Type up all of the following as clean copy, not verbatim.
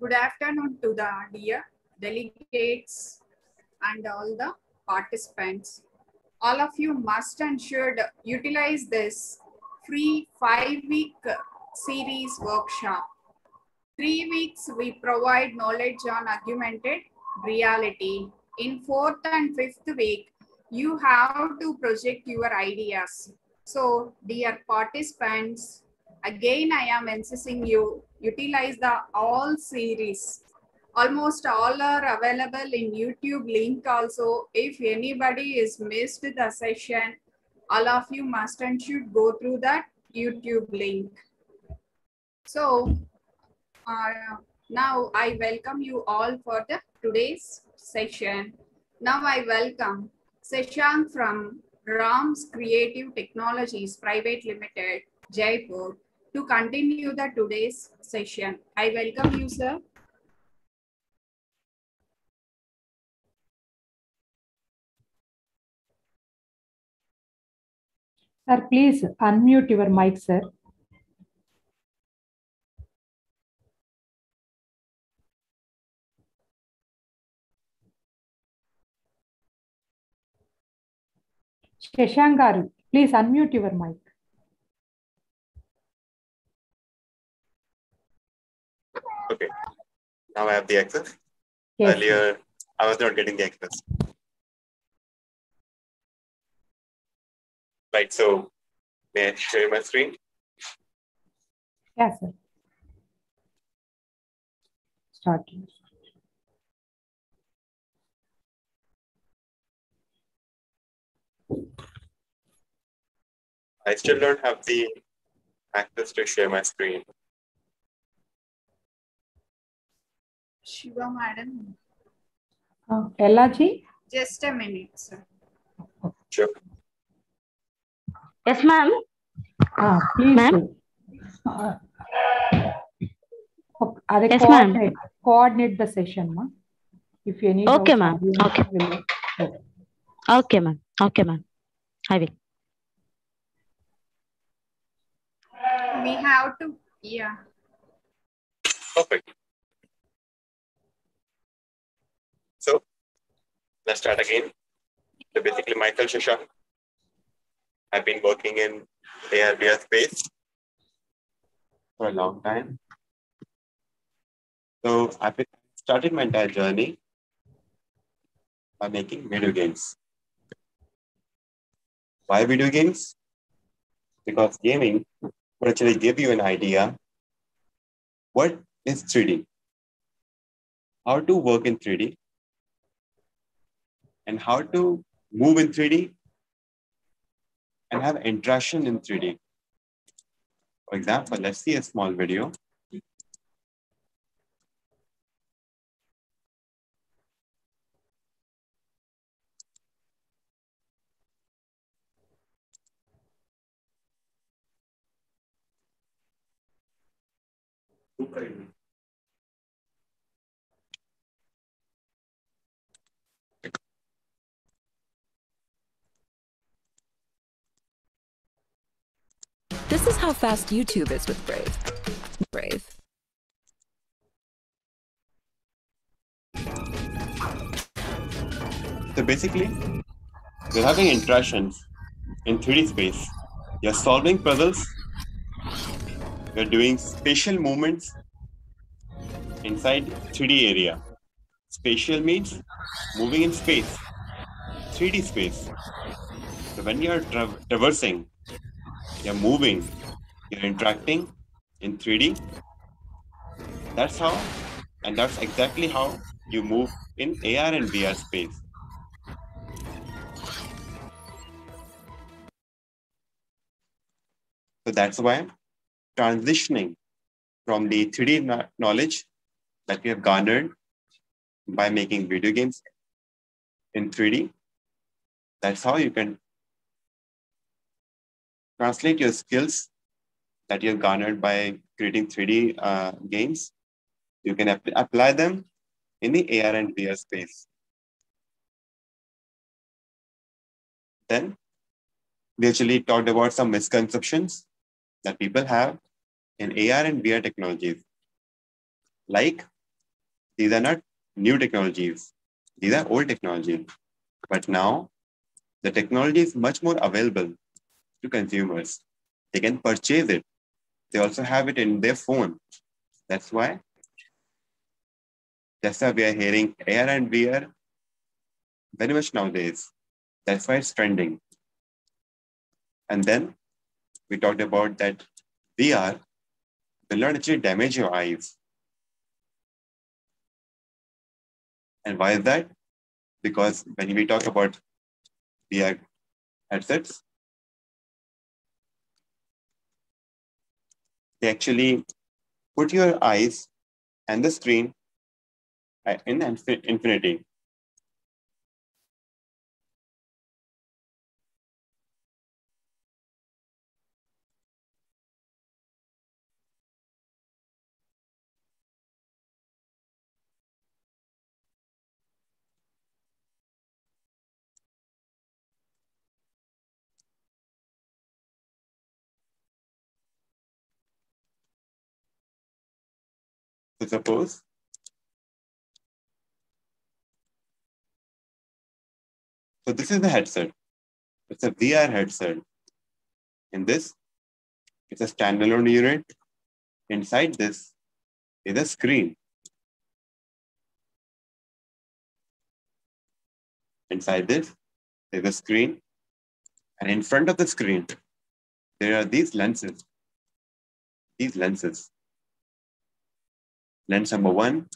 Good afternoon to the dear delegates and all the participants. All of you must and should utilize this free 5-week series workshop. 3 weeks we provide knowledge on augmented reality. In 4th and 5th week, you have to project your ideas. So, dear participants, again I am insisting you utilize the all series. Almost all are available in YouTube link also. If anybody is missed the session, all of you must and should go through that YouTube link. So, now I welcome you all for the today's session. Now I welcome Seshank from Ram's Creative Technologies Private Limited, Jaipur, to continue the today's session. I welcome you, sir. Sir, please unmute your mic, sir. Shashank garu, please unmute your mic. Okay. Now I have the access. Yes, Earlier, I was not getting the access. Right. So, may I share my screen? yes, sir. Start. I still don't have the access to share my screen. Shiva madam. Ella ji? Just a minute, sir. Sure. Yes, ma'am. Please. Ma'am? Yes, coordinate the session, ma. If you need. Okay, ma'am. Okay. Okay, ma'am. Okay, ma'am. I will. We have to, yeah. Perfect. So, let's start again. So, basically, myself, Shashank. I've been working in AR/VR space for a long time. So, I've started my entire journey by making video games. Why video games? Because gaming would actually give you an idea what is 3D, how to work in 3D, and how to move in 3D and have interaction in 3D. For example, let's see a small video. This is how fast YouTube is with Brave. Brave. So basically, you're having interactions in 3D space. You're solving puzzles. You're doing spatial movements inside 3D area. Spatial means moving in space, 3D space. So when you're traversing, you're moving, you're interacting in 3D. That's how, and that's exactly how you move in AR and VR space. So that's why I'm transitioning from the 3D knowledge that we have garnered by making video games in 3D. That's how you can translate your skills that you have garnered by creating 3D games. You can apply them in the AR and VR space. Then we actually talked about some misconceptions that people have in AR and VR technologies. Like These are not new technologies. These are old technologies. But now the technology is much more available to consumers. They can purchase it. They also have it in their phone. That's why we are hearing AR and VR very much nowadays. That's why it's trending. And then we talked about that VR will not actually damage your eyes. And why is that? Because when we talk about VR headsets, they actually put your eyes and the screen in infinity. So suppose so this is the headset. It's a VR headset. In this, it's a standalone unit. Inside this is a screen. Inside this is a screen. And in front of the screen, there are these lenses. These lenses. Lens number 1,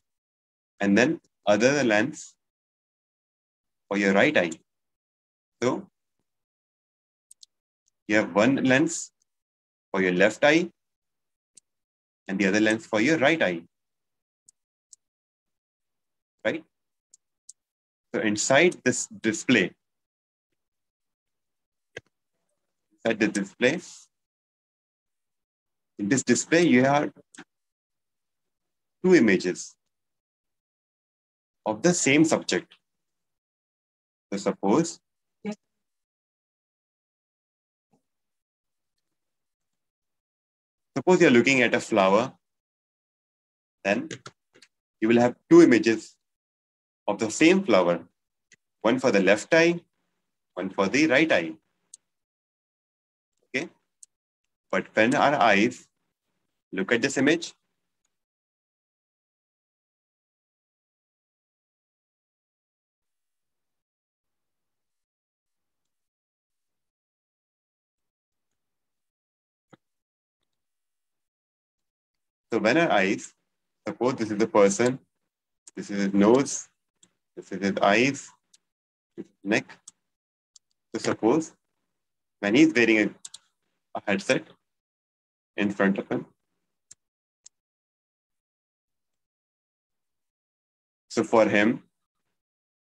and then other lens for your right eye. So you have one lens for your left eye and the other lens for your right eye. Right? So inside this display, in this display, you have two images of the same subject. So suppose you're looking at a flower, then you will have two images of the same flower, one for the left eye, one for the right eye. Okay? But when our eyes look at this image, so when our eyes, suppose this is the person, this is his nose, this is his eyes, his neck. So suppose when he's wearing a headset in front of him, so for him,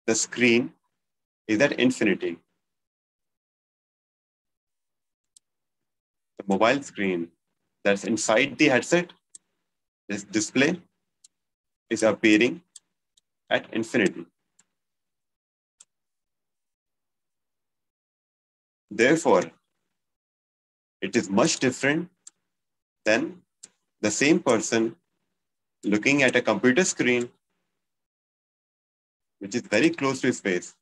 the screen is at infinity. The mobile screen that's inside the headset, this display, is appearing at infinity. Therefore, it is much different than the same person looking at a computer screen which is very close to his face.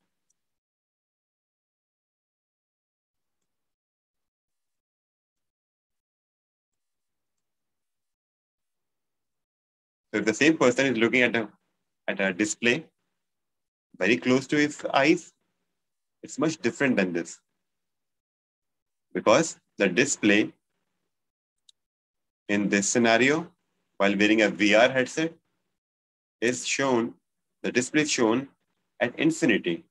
So if the same person is looking at a display very close to his eyes, it's much different than this. Because the display in this scenario, while wearing a VR headset, is shown, the display is shown at infinity.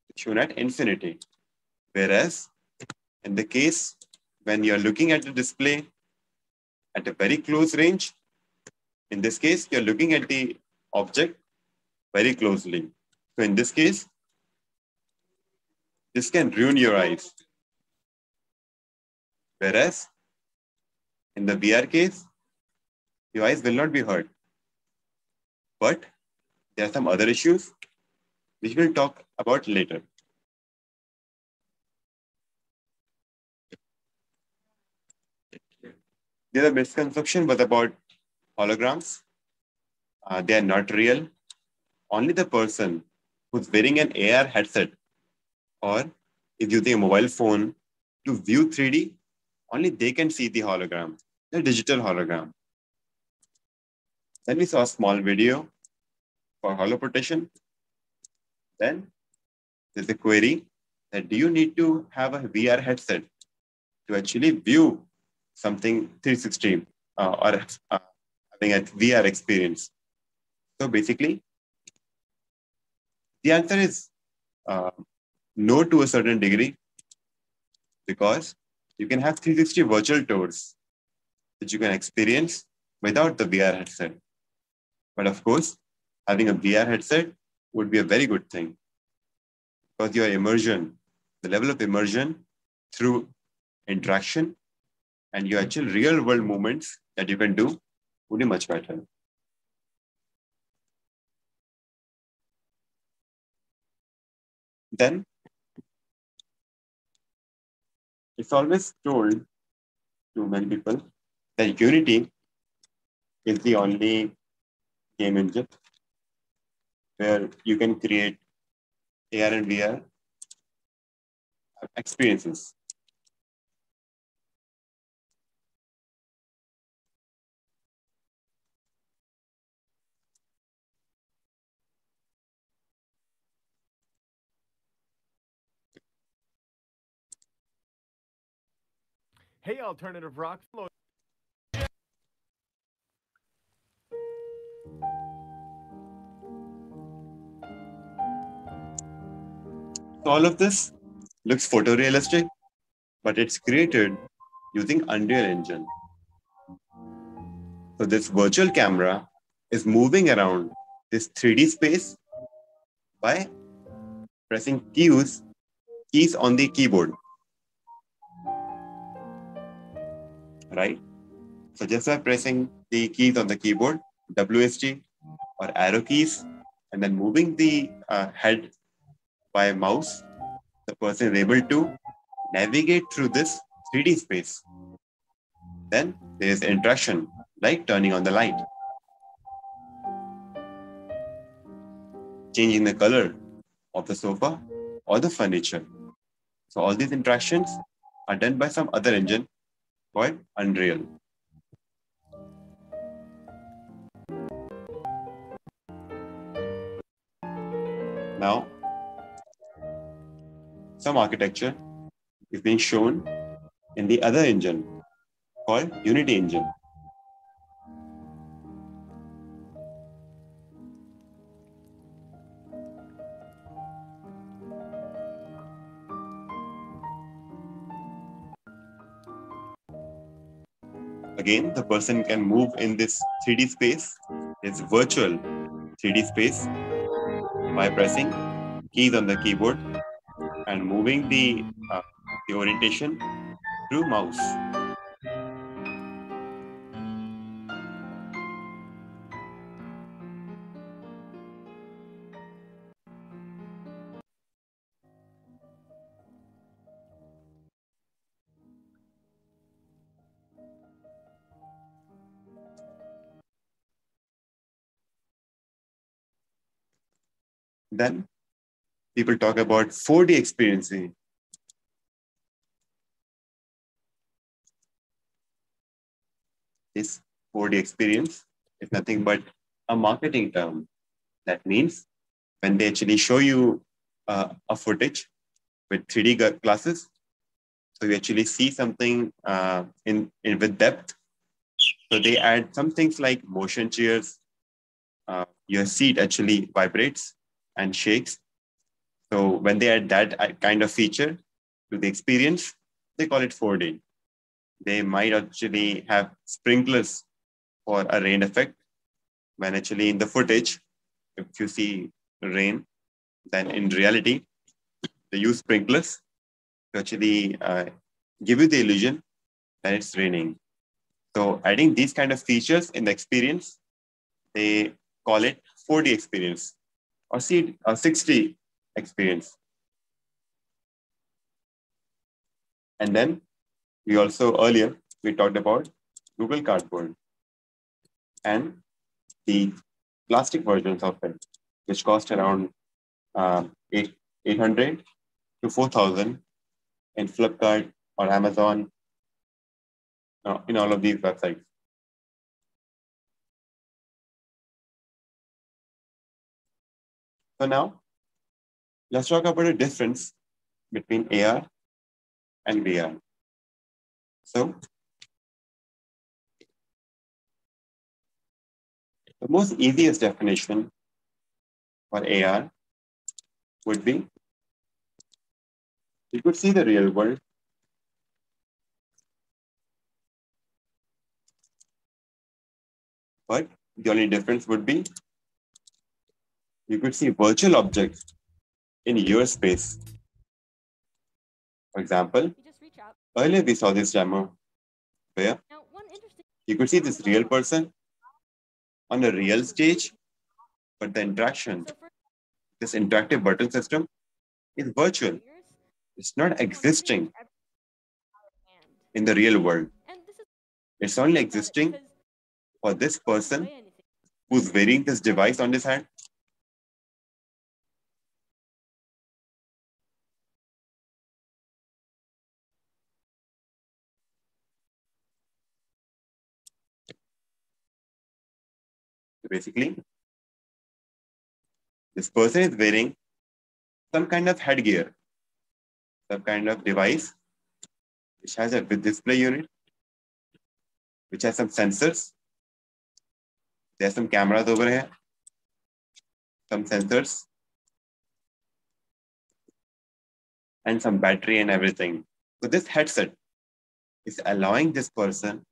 It's shown at infinity. Whereas in the case when you're looking at the display at a very close range, in this case, you're looking at the object very closely. So in this case, this can ruin your eyes. Whereas in the VR case, your eyes will not be hurt. But there are some other issues which we'll talk about later. The other misconception was about holograms. They are not real. Only the person who's wearing an AR headset or is using a mobile phone to view 3D, only they can see the hologram, the digital hologram. Then we saw a small video for holoprotection. Then there's a query that do you need to have a VR headset to actually view something 360 or having a VR experience? So basically, the answer is no to a certain degree, because you can have 360 virtual tours that you can experience without the VR headset. But of course, having a VR headset would be a very good thing, because your immersion, the level of immersion through interaction and your actual real world movements that you can do would be much better. Then it's always told to many people that Unity is the only game engine where you can create AR and VR experiences. Hey, Alternative Rock. So all of this looks photorealistic, but it's created using Unreal Engine. So this virtual camera is moving around this 3D space by pressing keys on the keyboard, right? So just by pressing the keys on the keyboard, WSD or arrow keys, and then moving the head by a mouse, the person is able to navigate through this 3D space. Then there is interaction, like turning on the light, changing the color of the sofa or the furniture. So all these interactions are done by some other engine called Unreal. Now, some architecture is being shown in the other engine called Unity engine. Again, the person can move in this 3D space, this virtual 3D space, by pressing keys on the keyboard and moving the orientation through mouse. Then people talk about 4D experiencing. This 4D experience is nothing but a marketing term. That means when they actually show you a footage with 3D glasses, so you actually see something with depth. So they add some things like motion chairs. Your seat actually vibrates and shakes. So when they add that kind of feature to the experience, they call it 4D. They might actually have sprinklers for a rain effect, when actually in the footage, if you see rain, then in reality, they use sprinklers to actually give you the illusion that it's raining. So adding these kind of features in the experience, they call it 4D experience or 6D experience. And then we also earlier, we talked about Google Cardboard. and the plastic versions of it, which cost around 800 to 4,000 in Flipkart or Amazon, in all of these websites. So now, let's talk about the difference between AR and VR. So, the most easiest definition for AR would be, you could see the real world, but the only difference would be you could see virtual objects in your space. For example, earlier we saw this demo where you could see this real person on a real stage, but the interaction, this interactive button system, is virtual. It's not existing in the real world. It's only existing for this person who's wearing this device on his hand. Basically, this person is wearing some kind of headgear, some kind of device which has a display unit, which has some sensors. There's some cameras over here, some sensors, and some battery and everything. So this headset is allowing this person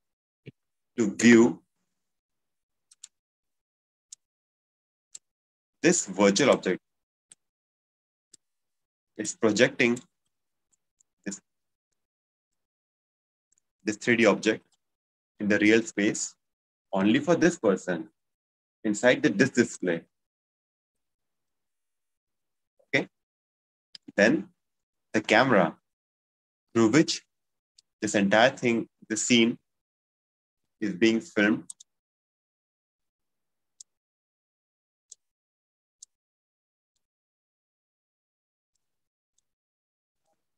to view this virtual object. It's projecting this 3D object in the real space only for this person inside this display. Okay. Then the camera through which this entire thing, the scene, is being filmed.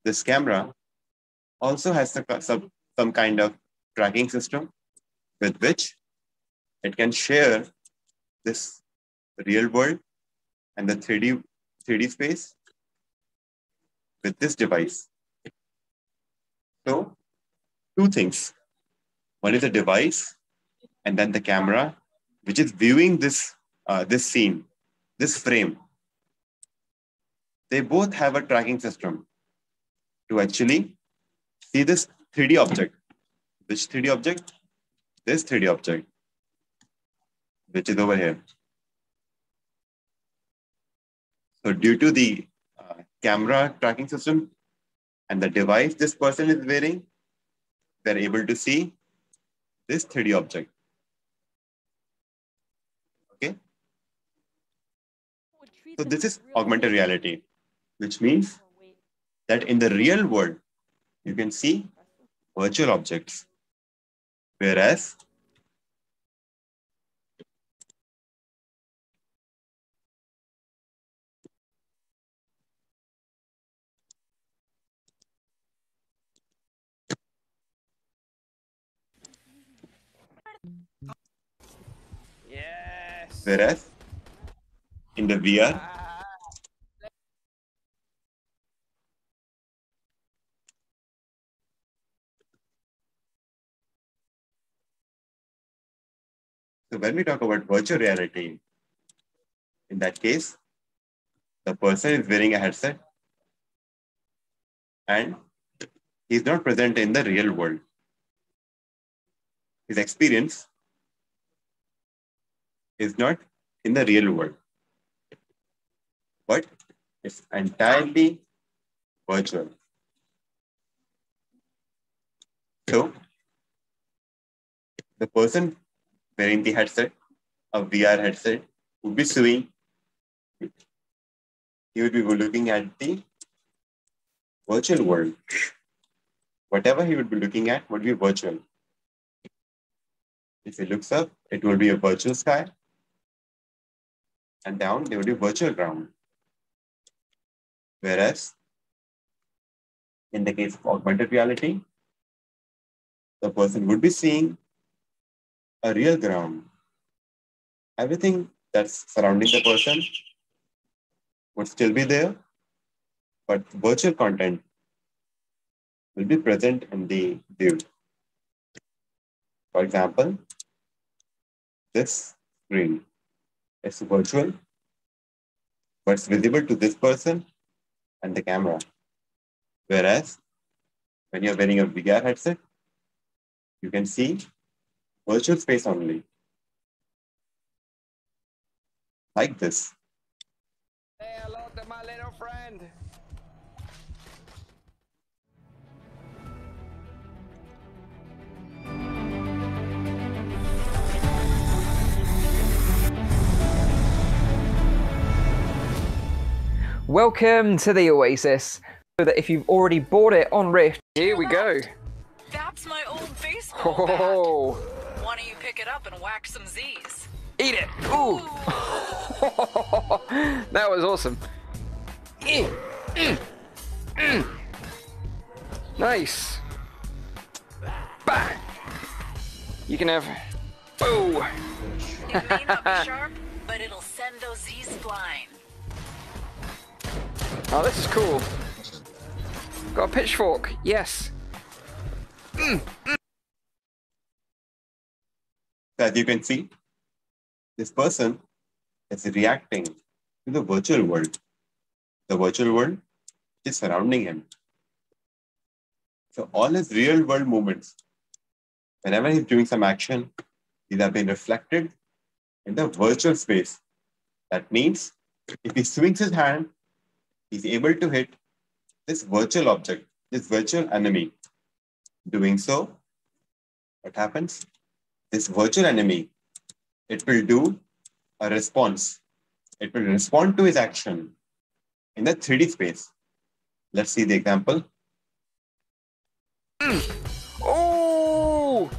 This camera also has some kind of tracking system with which it can share this real world and the 3D space with this device. So, two things. One is a device, and then the camera, which is viewing this scene, this frame. They both have a tracking system to actually see this 3D object. Which 3D object? This 3D object, which is over here. So due to the camera tracking system and the device this person is wearing, they're able to see this 3D object. Okay. So this is augmented reality, which means that in the real world, you can see virtual objects. Whereas in the VR, so when we talk about virtual reality, in that case, the person is wearing a headset and he's not present in the real world. His experience is not in the real world, but it's entirely virtual. So the person wearing the headset, a VR headset, would be seeing, he would be looking at the virtual world. Whatever he would be looking at would be virtual. If it looks up, it will be a virtual sky. And down, there will be virtual ground. Whereas, in the case of augmented reality, the person would be seeing a real ground. Everything that's surrounding the person would still be there, but virtual content will be present in the view. For example, this screen is virtual, but it's visible to this person and the camera. Whereas, when you're wearing a VR headset, you can see virtual space only. Like this. Say hello to my little friend. Welcome to the Oasis. So that if you've already bought it on Rift, here we go. That's my old baseball bat. Why don't you pick it up and whack some Z's? Eat it! Ooh! That was awesome. Nice. Bah! You can have. Boo! It may not be sharp, but it'll send those Z's flying. Oh, this is cool. Got a pitchfork. Yes. As you can see, this person is reacting to the virtual world. The virtual world is surrounding him. So all his real world movements, whenever he's doing some action, these have been reflected in the virtual space. That means if he swings his hand, he's able to hit this virtual object, this virtual enemy. Doing so, what happens? This virtual enemy, it will do a response. It will respond to his action in the 3D space. Let's see the example. Oh!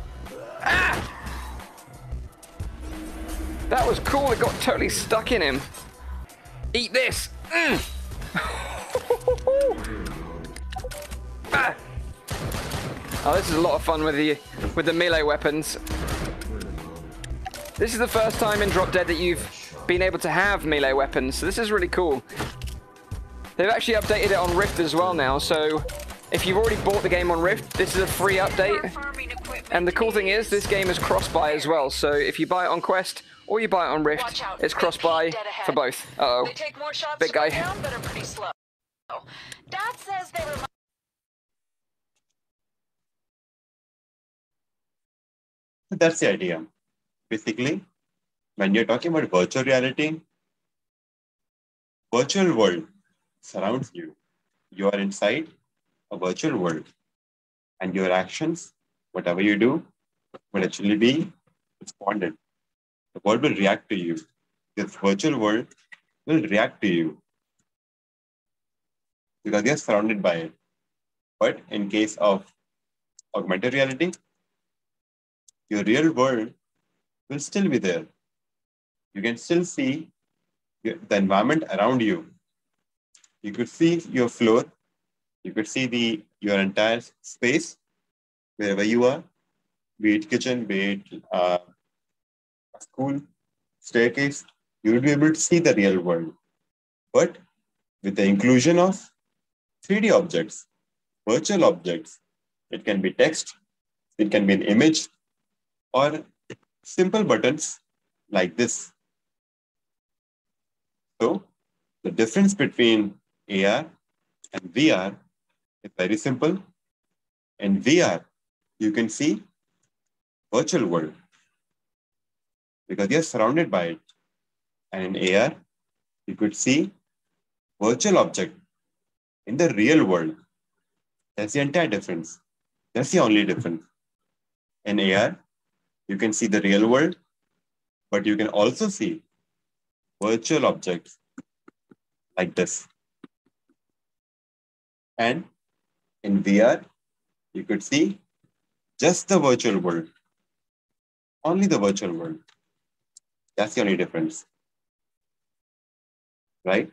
Ah! That was cool. It got totally stuck in him. Eat this. Ah! Oh, this is a lot of fun with the melee weapons. This is the first time in Drop Dead that you've been able to have melee weapons, so this is really cool. They've actually updated it on Rift as well now, so if you've already bought the game on Rift, this is a free update. And the cool thing is, this game is cross-buy as well, so if you buy it on Quest or you buy it on Rift, it's cross-buy for both. Uh-oh. Big guy. Dad says they remind. That's the idea. Basically, when you're talking about virtual reality, virtual world surrounds you. You are inside a virtual world. And your actions, whatever you do, will actually be responded. The world will react to you. This virtual world will react to you because you're surrounded by it. But in case of augmented reality, your real world will still be there. You can still see the environment around you. You could see your floor. You could see your entire space, wherever you are, be it kitchen, be it a school, staircase. You will be able to see the real world. But with the inclusion of 3D objects, virtual objects, it can be text, it can be an image, or simple buttons like this. So the difference between AR and VR is very simple. In VR, you can see virtual world because you're surrounded by it. And in AR, you could see virtual object in the real world. That's the entire difference. That's the only difference. In AR, you can see the real world, but you can also see virtual objects like this. And in VR, you could see just the virtual world. only the virtual world. That's the only difference, right?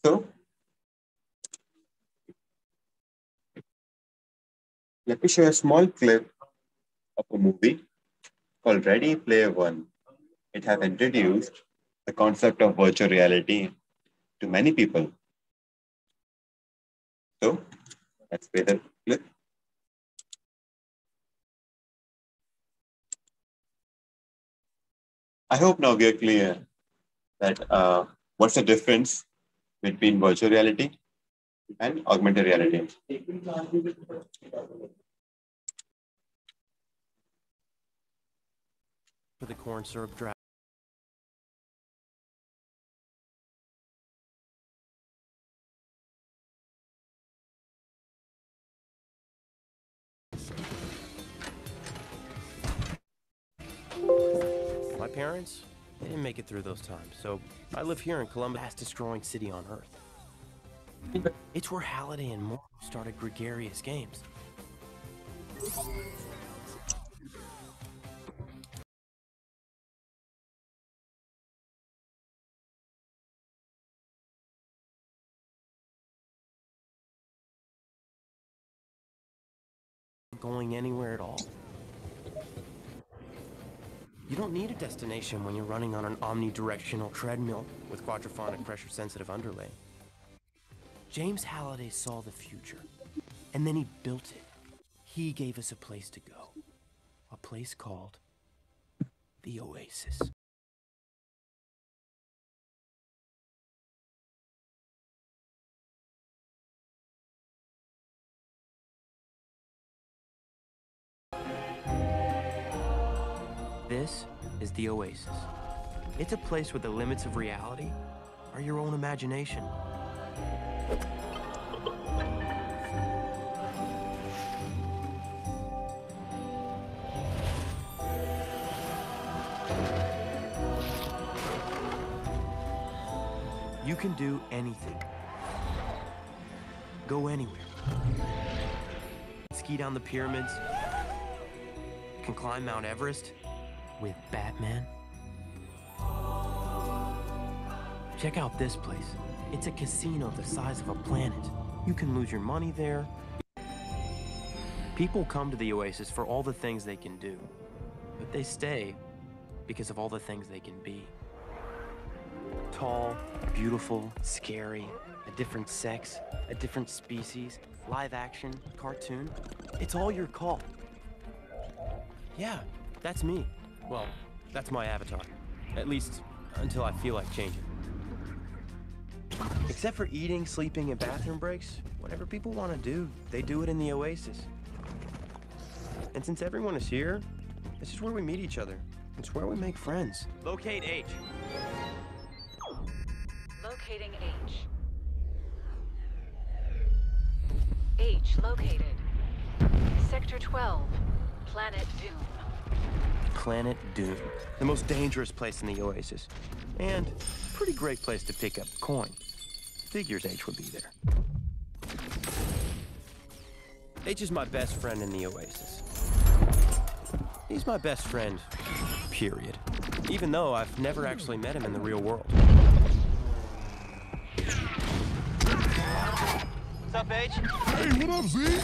So let me show you a small clip of a movie called Ready Player One. It has introduced the concept of virtual reality to many people. So let's play the clip. I hope now we are clear that what's the difference between virtual reality and augmented reality. For the corn syrup draft. My parents, they didn't make it through those times, so I live here in Columbus, fast-destroying city on Earth. It's where Halliday and Moore started gregarious games. Going anywhere at all. You don't need a destination when you're running on an omnidirectional treadmill with quadraphonic pressure-sensitive underlay. James Halliday saw the future, and then he built it. He gave us a place to go, a place called the Oasis. This is the Oasis. It's a place where the limits of reality are your own imagination. You can do anything. Go anywhere. Ski down the pyramids. You can climb Mount Everest with Batman. Check out this place. It's a casino the size of a planet. You can lose your money there. People come to the Oasis for all the things they can do, but they stay because of all the things they can be. Tall, beautiful, scary, a different sex, a different species, live action, cartoon. It's all your call. Yeah, that's me. Well, that's my avatar. At least until I feel like changing. Except for eating, sleeping, and bathroom breaks, whatever people want to do, they do it in the Oasis. And since everyone is here, this is where we meet each other. It's where we make friends. Locate H. Locating H. H located. Sector 12. Planet Doom. Planet Doom. The most dangerous place in the Oasis. And a pretty great place to pick up coin. Figures H would be there. H is my best friend in the Oasis. He's my best friend, period. Even though I've never actually met him in the real world. What's up, H? Hey, what up, Z?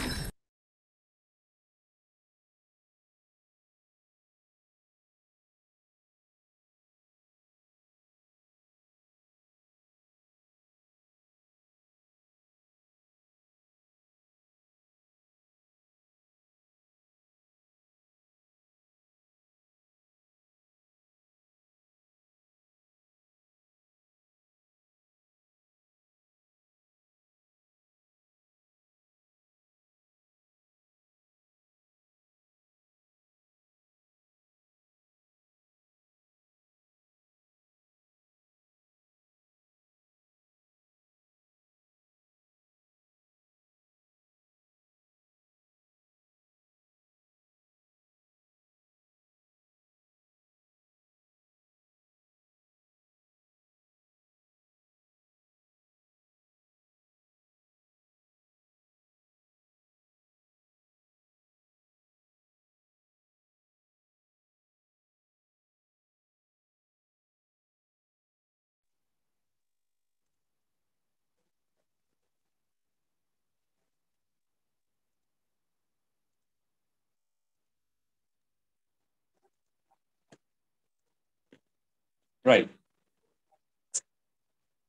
Right.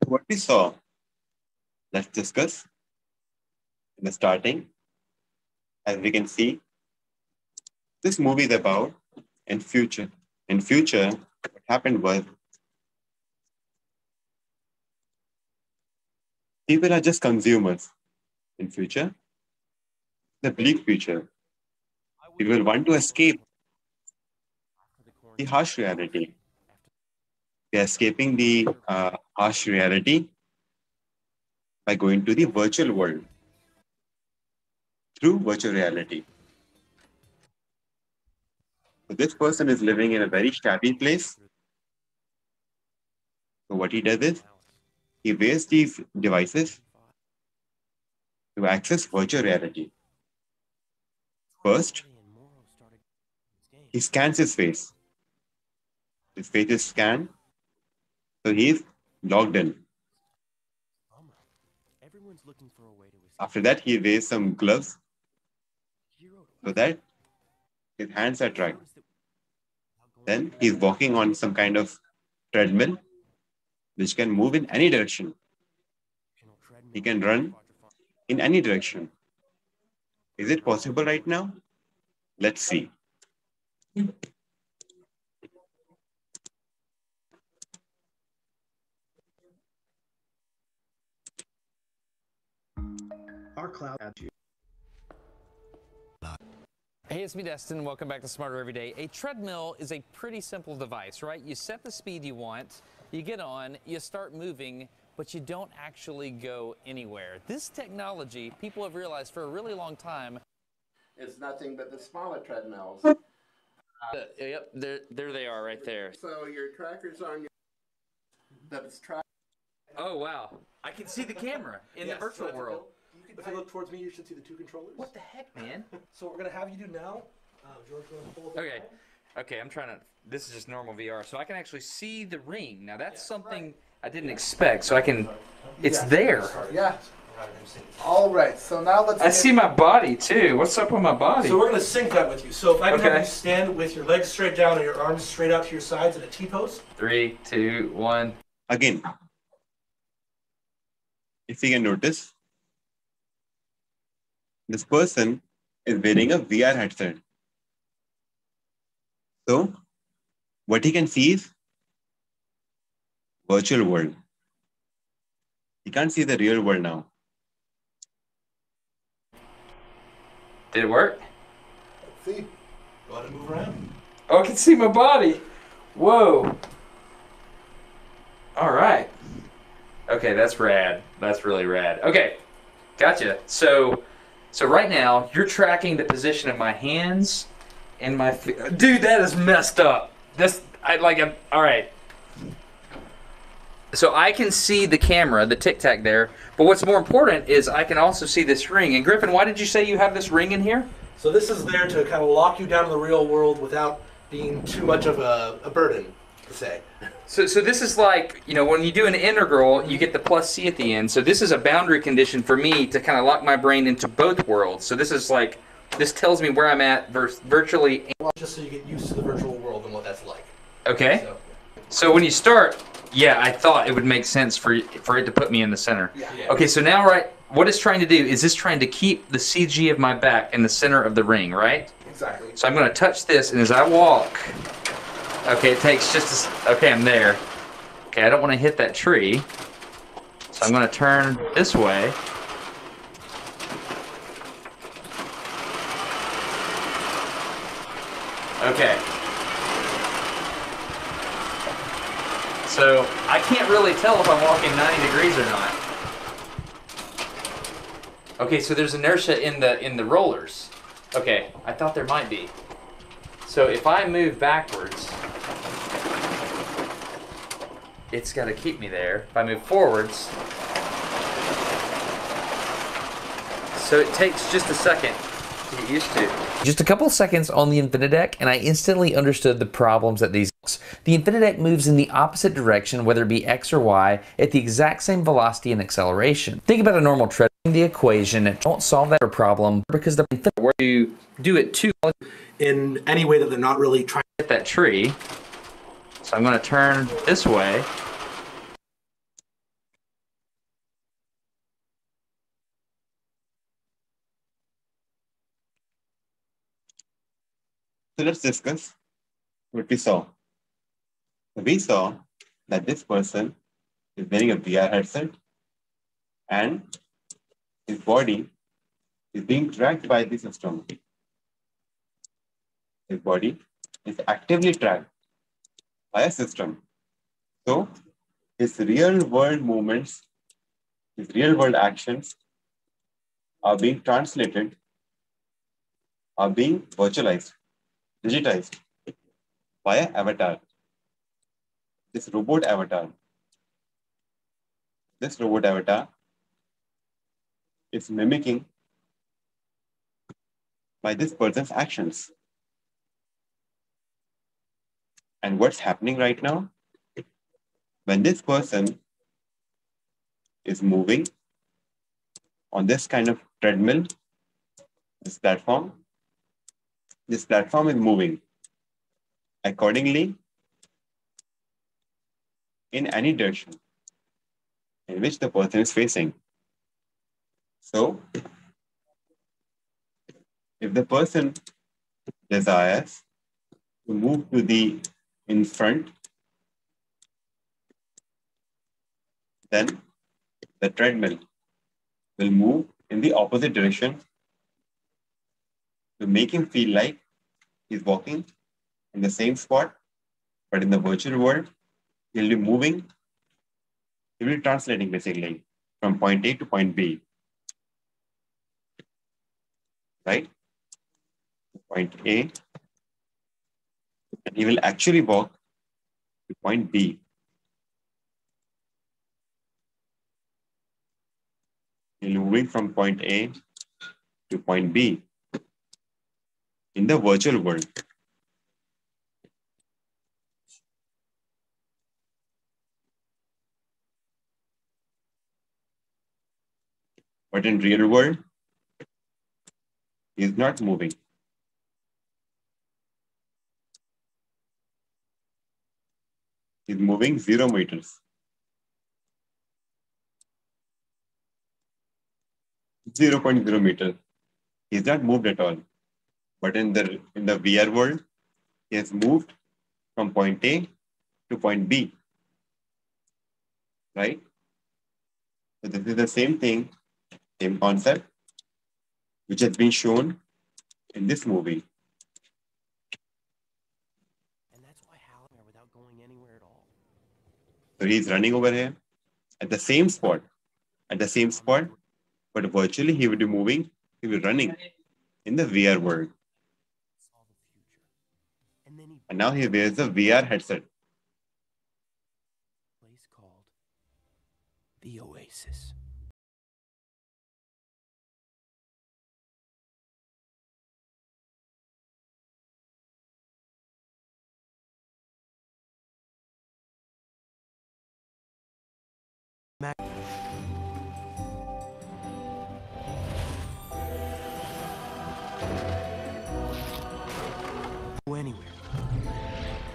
What we saw, let's discuss in the starting. As we can see, this movie is about in future. In future, what happened was people are just consumers. In future, the bleak future, people want to escape the harsh reality. They are escaping the harsh reality by going to the virtual world through virtual reality. So this person is living in a very shabby place. So what he does is, he wears these devices to access virtual reality. First, he scans his face. His face is scanned, so he is logged in. After that, he wears some gloves so that his hands are dry. Then he's walking on some kind of treadmill which can move in any direction. He can run in any direction. Is it possible right now? Let's see. Our cloud adds you. Hey, it's me, Destin. Welcome back to Smarter Every Day. A treadmill is a pretty simple device, right? You set the speed you want, you get on, you start moving, but you don't actually go anywhere. This technology, people have realized for a really long time, it's nothing but the smaller treadmills. Yep, there they are right there. So your tracker's on your... That's track. Oh, wow. I can see the camera in the virtual world. If you look towards me, you should see the two controllers. What the heck, man? So what we're going to have you do now, George, going to hold Okay. Okay, I'm trying to... This is just normal VR, so I can actually see the ring. Now, that's something I didn't expect, so I can... It's there. Yeah. All right, so now let's... I see my body, too. What's up with my body? So we're going to sync that with you. So if I can have you stand with your legs straight down and your arms straight out to your sides in a T-pose. 3, 2, 1. Again, if you can notice, this person is wearing a VR headset. So, what he can see is virtual world. He can't see the real world now. Did it work? Let's see. Go ahead and move around. Oh, I can see my body. Whoa. All right. Okay, that's rad. That's really rad. Okay, gotcha. So right now, you're tracking the position of my hands and my feet. Dude, that is messed up. All right. So I can see the camera, the Tic Tac there, but what's more important is I can also see this ring. And Griffin, why did you say you have this ring in here? So this is there to kind of lock you down in the real world without being too much of a burden, to say. So this is like, you know, when you do an integral, you get the plus C at the end. So this is a boundary condition for me to kind of lock my brain into both worlds. So this is like, this tells me where I'm at virtually. Well, just so you get used to the virtual world and what that's like. Okay. So when you start, yeah, I thought it would make sense for it to put me in the center. Yeah. Okay, so now, right, what it's trying to do is it's trying to keep the CG of my back in the center of the ring, right? Exactly. So I'm going to touch this, and as I walk, okay, it takes just okay, I'm there. Okay, I don't want to hit that tree, so I'm going to turn this way. Okay. So I can't really tell if I'm walking 90 degrees or not. Okay, so there's inertia in the rollers. Okay, I thought there might be. So if I move backwards, it's got to keep me there. If I move forwards, so it takes just a second to get used to. Just a couple seconds on the Infinitec, and I instantly understood the problems that these. The Infinitec moves in the opposite direction, whether it be X or Y, at the exact same velocity and acceleration. Think about a normal treadmill. The equation don't solve that problem because the Infinitec, where you do it too in any way that they're not really trying to hit that tree. So I'm going to turn this way. So let's discuss what we saw. We saw that this person is wearing a VR headset and his body is being tracked by the system. His body is actively tracked by a system. So his real world movements, his real world actions are being translated, are being virtualized, digitized by an avatar. This robot avatar. This robot avatar is mimicking by this person's actions. And what's happening right now? When this person is moving on this kind of treadmill, this platform is moving accordingly in any direction in which the person is facing. So, if the person desires to move to the in front, then the treadmill will move in the opposite direction to make him feel like he's walking in the same spot, but in the virtual world, he'll be moving, he'll be translating basically from point A to point B. Right? Point A, and he will actually walk to point B. He'll be moving from point A to point B in the virtual world. But in real world, he's not moving. He's moving 0 meters. 0.0 meter. He's not moved at all. But in the VR world, he has moved from point A to point B. Right? So this is the same thing, same concept, which has been shown in this movie. And that's why Hal without going anywhere at all. So he's running over here at the same spot, but virtually he will be moving, he will be running in the VR world. And now he wears the VR headset. Place called the Oasis. Go anywhere.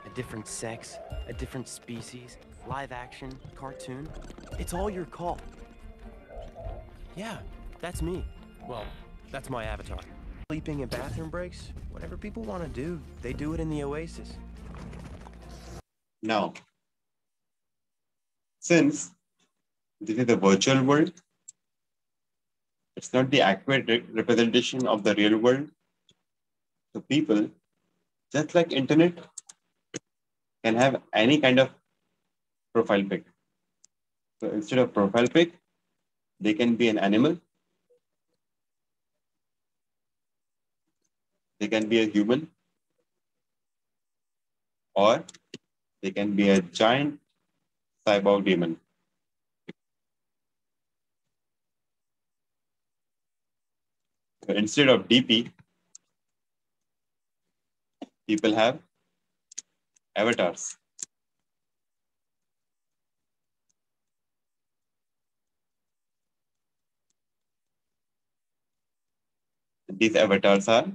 A different sex, a different species, live action, cartoon. It's all your call. Yeah, that's me. Well, that's my avatar. Sleeping and bathroom breaks, whatever people want to do, they do it in the Oasis. Now, since this is the virtual world, it's not the accurate representation of the real world. So people, just like internet, can have any kind of profile pic. So instead of profile pic, they can be an animal, they can be a human, or they can be a giant cyborg demon. So instead of DP, people have avatars. These avatars are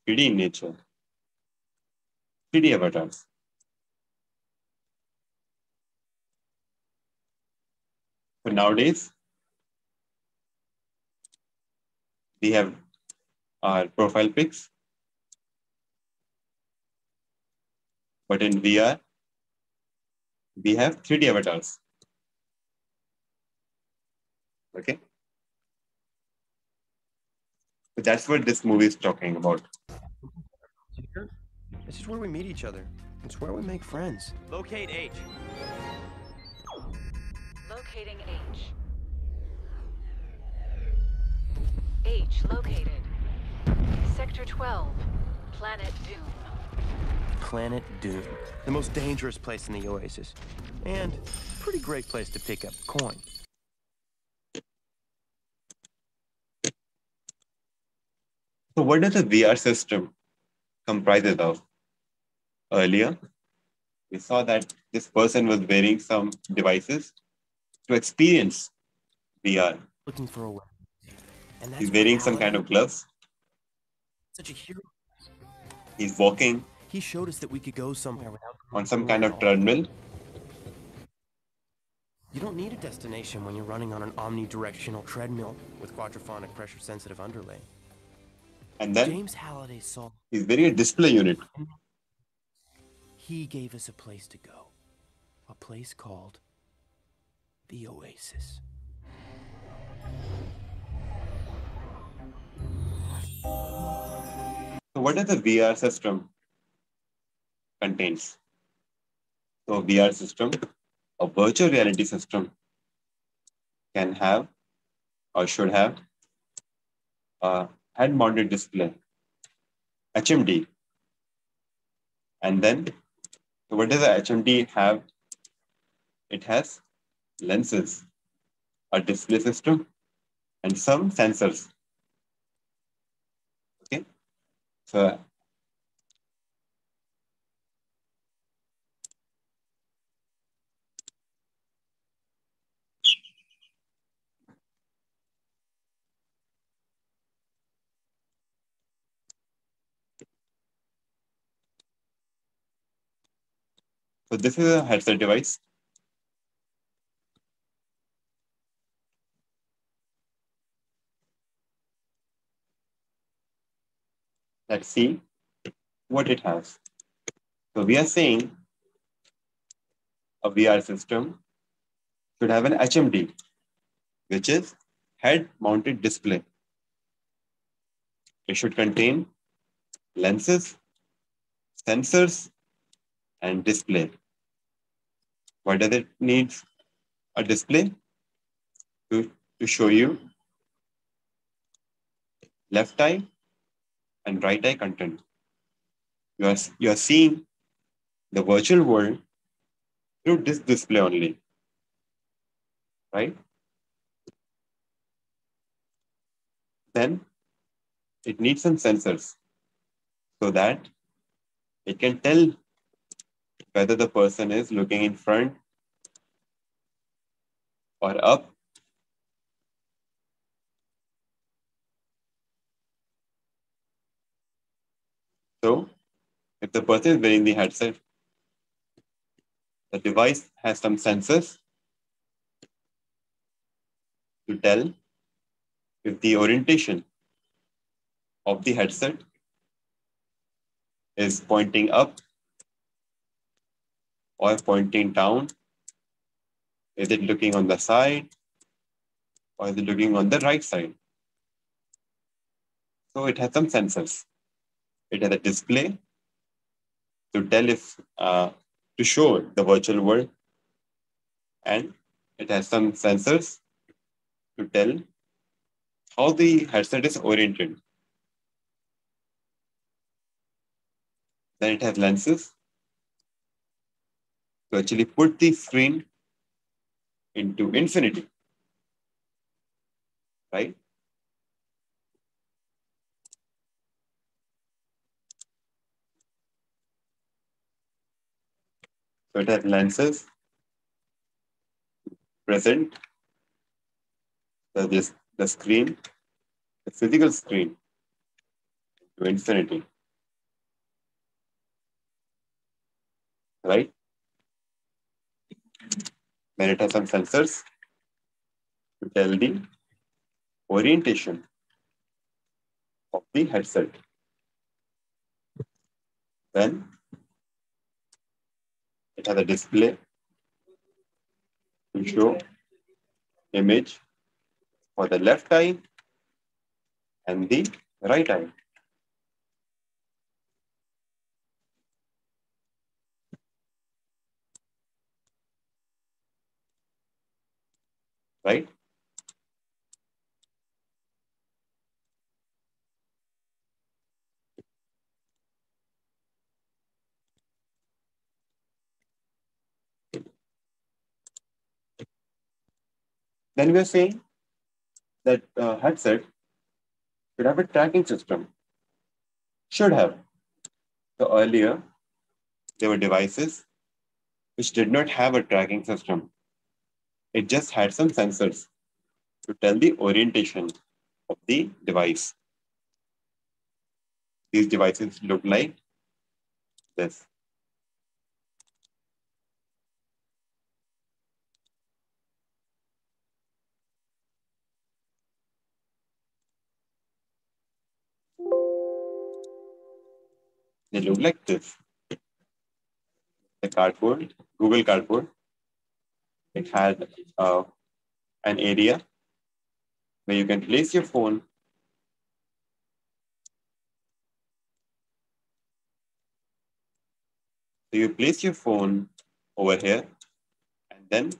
3D in nature. 3D avatars. So nowadays, we have our profile pics, but in VR, we have 3D avatars. Okay. So that's what this movie is talking about. This is where we meet each other. It's where we make friends. Locate H. Locating H. H located. Sector 12. Planet Doom. Planet Doom. The most dangerous place in the Oasis. And a pretty great place to pick up coin. So what does the VR system comprises of? Earlier, we saw that this person was wearing some devices to experience VR. Looking for a way. And that's He's wearing some kind of gloves. Such a hero. He's walking He showed us that we could go somewhere without on some kind of treadmill. You don't need a destination when you're running on an omnidirectional treadmill with quadraphonic pressure-sensitive underlay. And then James Halliday saw. he's wearing a display unit. He gave us a place to go. A place called the Oasis. So what does the VR system contains? So VR system, a virtual reality system, can have or should have a head-mounted display, HMD. And then, so what does the HMD have? It has lenses, a display system, and some sensors. Okay, so this is a headset device. Let's see what it has. So we are saying a VR system should have an HMD, which is head-mounted display. It should contain lenses, sensors, and display. Why does it need a display? To show you left eye and right eye content. You are seeing the virtual world through this display only, right? Then it needs some sensors so that it can tell whether the person is looking in front or up. So if the person is wearing the headset, the device has some sensors to tell if the orientation of the headset is pointing up or pointing down. Is it looking on the side or is it looking on the right side? So it has some sensors. It has a display to tell if, to show the virtual world, and it has some sensors to tell how the headset is oriented. Then it has lenses to actually put the screen into infinity, right? So it has lenses present the screen, the physical screen to infinity, right? Then it has some sensors to tell the orientation of the headset. Then it has a display to show image for the left eye and the right eye. Right? Then we are saying that headset should have a tracking system. Should have. So earlier, there were devices which did not have a tracking system. It just had some sensors to tell the orientation of the device. These devices look like this. They look like this. The cardboard, Google Cardboard. It had an area where you can place your phone. So you place your phone over here, and then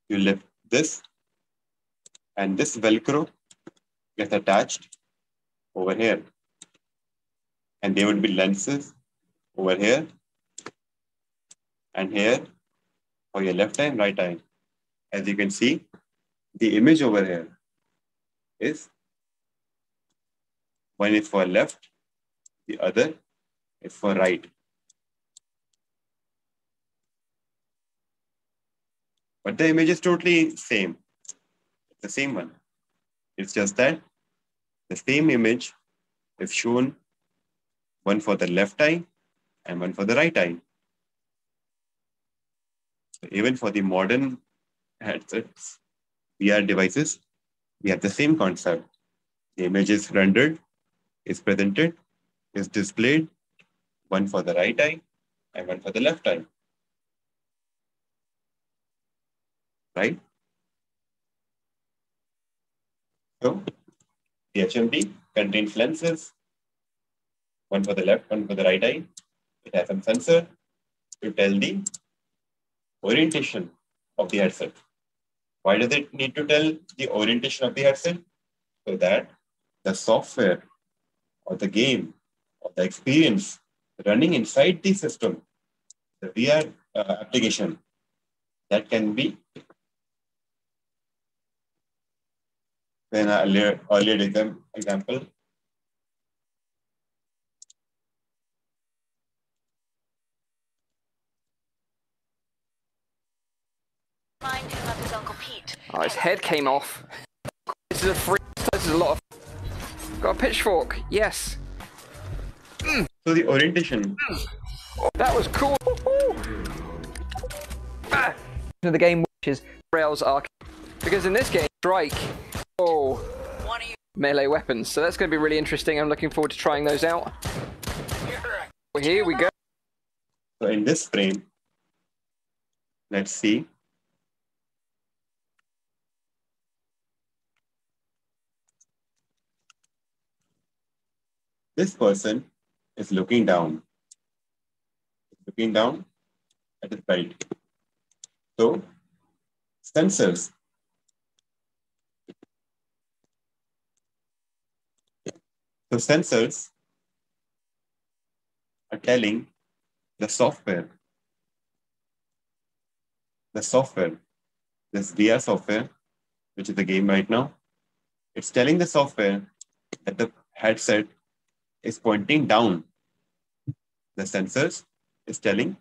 you lift this, and this Velcro gets attached over here. And there would be lenses over here and here for your left eye and right eye. As you can see, the image over here is one is for left, the other is for right. But the image is totally same. It's the same one. It's just that the same image is shown one for the left eye and one for the right eye. So even for the modern headsets, VR devices, we have the same concept. The image is rendered, is presented, is displayed, one for the right eye and one for the left eye. Right? So the HMD contains lenses, one for the left, one for the right eye. It has some sensor to tell the orientation of the headset. Why does it need to tell the orientation of the headset? So that the software or the game or the experience running inside the system, the VR application, that can be in an earlier example. Oh, his head came off. This is a free. This is a lot of. Got a pitchfork. Yes. So the orientation. That was cool. The game which is Rails Arcade, because in this game, strike. Oh, melee weapons. So that's going to be really interesting. I'm looking forward to trying those out. Here we go. So in this frame, let's see. This person is looking down. Looking down at his belt. So sensors. So sensors are telling the software, this VR software, which is the game right now, it's telling the software that the headset is pointing down. The sensors is telling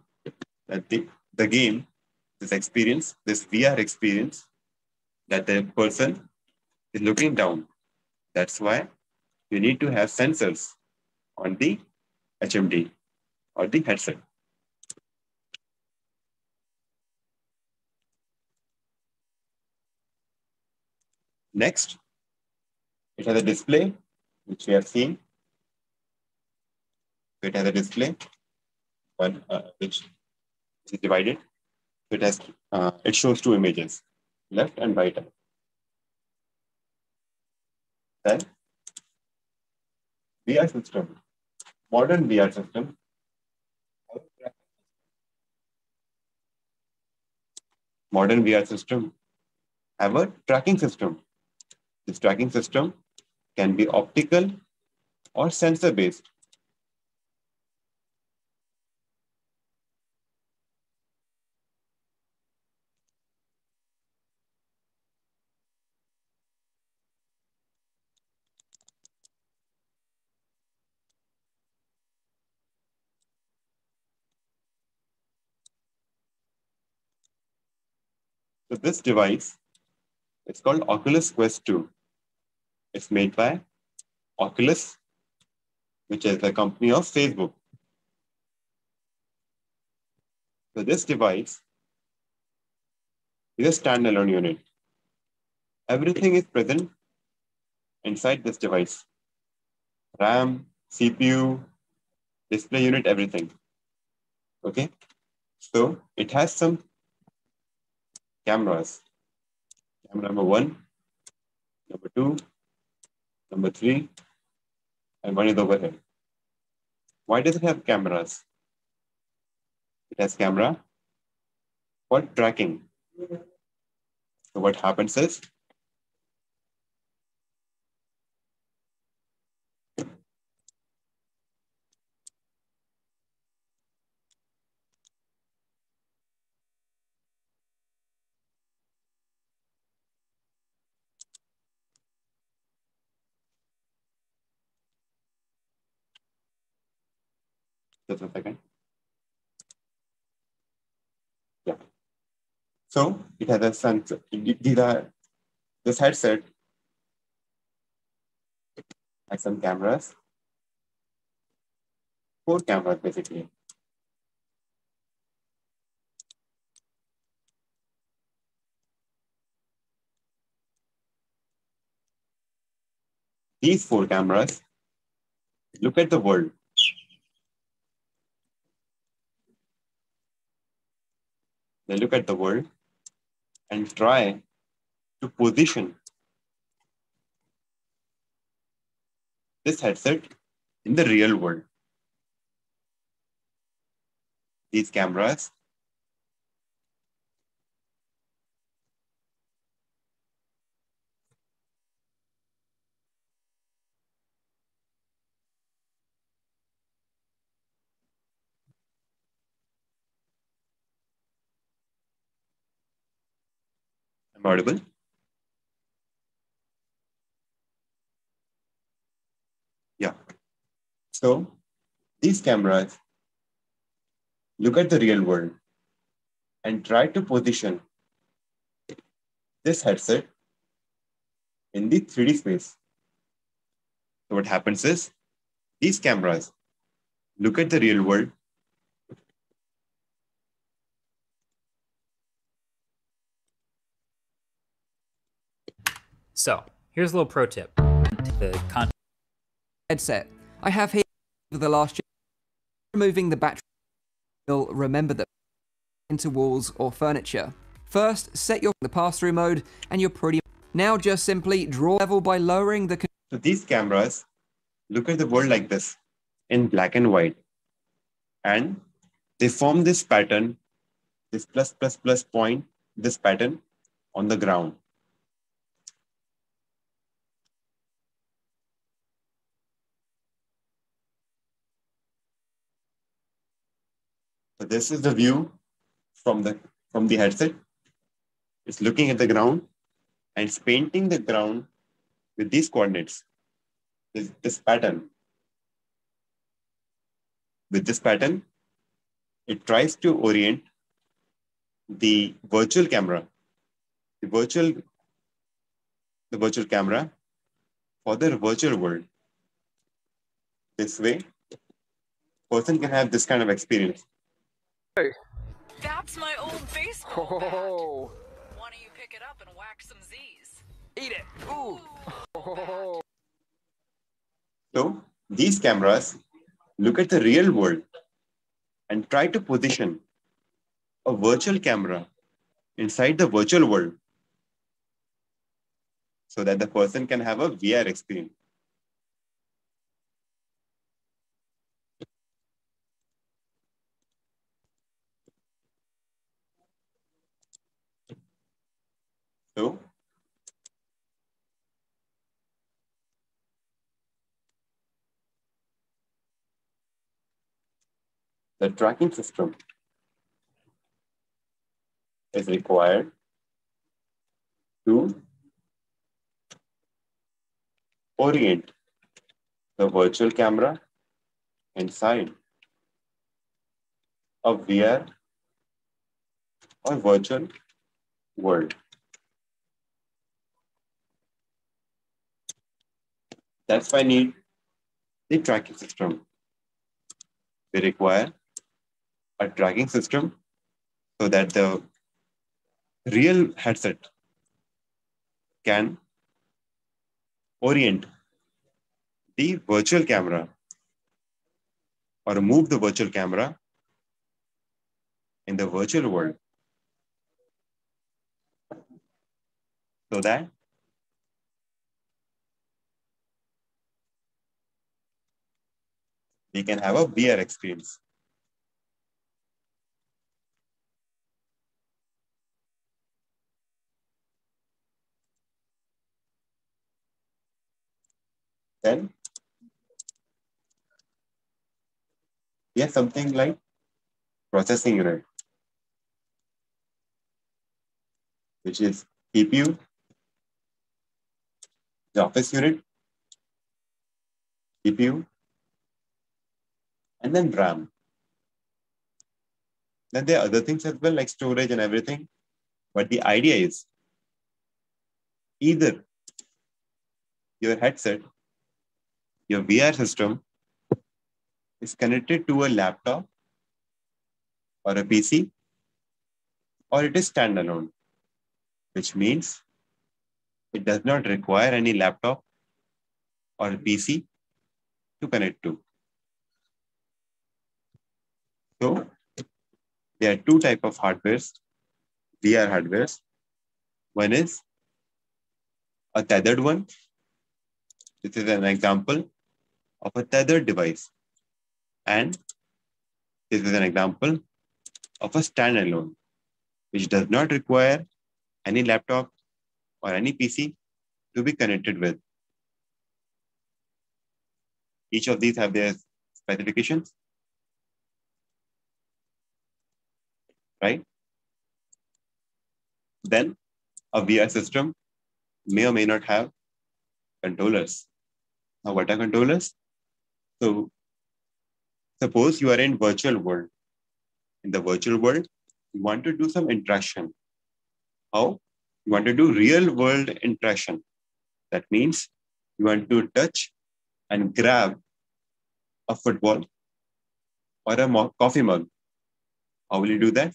that the game, this experience, this VR experience, that the person is looking down. That's why you need to have sensors on the HMD or the headset. Next, it has a display, which we have seen. So it has a display, which is divided. So it shows two images, left and right. Then VR system, modern VR system. Modern VR system have a tracking system. This tracking system can be optical or sensor based. So this device is called Oculus Quest 2. It's made by Oculus, which is the company of Facebook. So this device is a standalone unit. Everything is present inside this device. RAM, CPU, display unit, everything. Okay. So it has some cameras. Camera number 1, number 2, number 3, and one is over here. Why does it have cameras? It has camera for tracking. So what happens is, just a second. Yeah. So it has a sensor. This headset has some cameras. 4 cameras basically. These 4 cameras look at the world. They look at the world and try to position this headset in the real world. These cameras am I audible? Yeah. So these cameras look at the real world and try to position this headset in the 3D space. So what happens is, these cameras look at the real world. So, here's a little pro tip. The headset I have here for the last year. Removing the battery, you'll remember that into walls or furniture. First, set the pass-through mode and you're pretty. Now just simply draw level by lowering the. So these cameras look at the world like this, in black and white. And they form this pattern, this plus point, this pattern on the ground. So this is the view from the headset. It's looking at the ground and it's painting the ground with these coordinates, this pattern. With this pattern, it tries to orient the virtual camera, the virtual camera for the virtual world. This way, person can have this kind of experience. That's my old baseball bat. Why don't you pick it up and whack some Z's? Eat it. Ooh. Oh. So these cameras look at the real world and try to position a virtual camera inside the virtual world so that the person can have a VR experience. So the tracking system is required to orient the virtual camera inside a VR or virtual world. That's why I need the tracking system. They require a tracking system so that the real headset can orient the virtual camera or move the virtual camera in the virtual world so that we can have a VR experience. Then we have something like processing unit, which is CPU, the office unit, CPU, and then RAM. Then there are other things as well, like storage and everything. But the idea is either your headset, your VR system is connected to a laptop or a PC, or it is standalone, which means it does not require any laptop or a PC to connect to. So there are two types of hardwares, VR hardwares. One is a tethered one. This is an example of a tethered device. And this is an example of a standalone, which does not require any laptop or any PC to be connected with. Each of these have their specifications, right? Then a VR system may or may not have controllers. Now, what are controllers? So suppose you are in virtual world. In the virtual world, you want to do some interaction. How? You want to do real world interaction. That means you want to touch and grab a football or a coffee mug. How will you do that?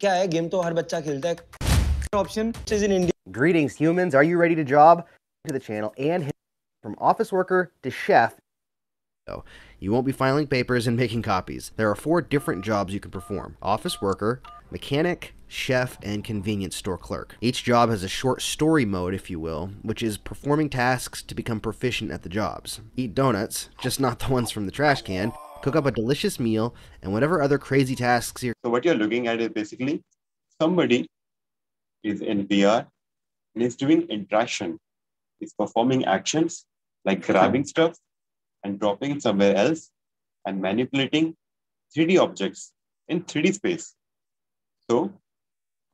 क्या है game तो हर बच्चा खेलता है option is in India. Greetings humans, are you ready to job to the channel and hit from office worker to chef. You won't be filing papers and making copies. There are 4 different jobs you can perform: office worker, mechanic, chef, and convenience store clerk. Each job has a short story mode, if you will, which is performing tasks to become proficient at the jobs. Eat donuts, just not the ones from the trash can, cook up a delicious meal, and whatever other crazy tasks you're... So what you're looking at is basically somebody is in VR and is doing interaction. He's performing actions like grabbing stuff and dropping it somewhere else and manipulating 3D objects in 3D space. So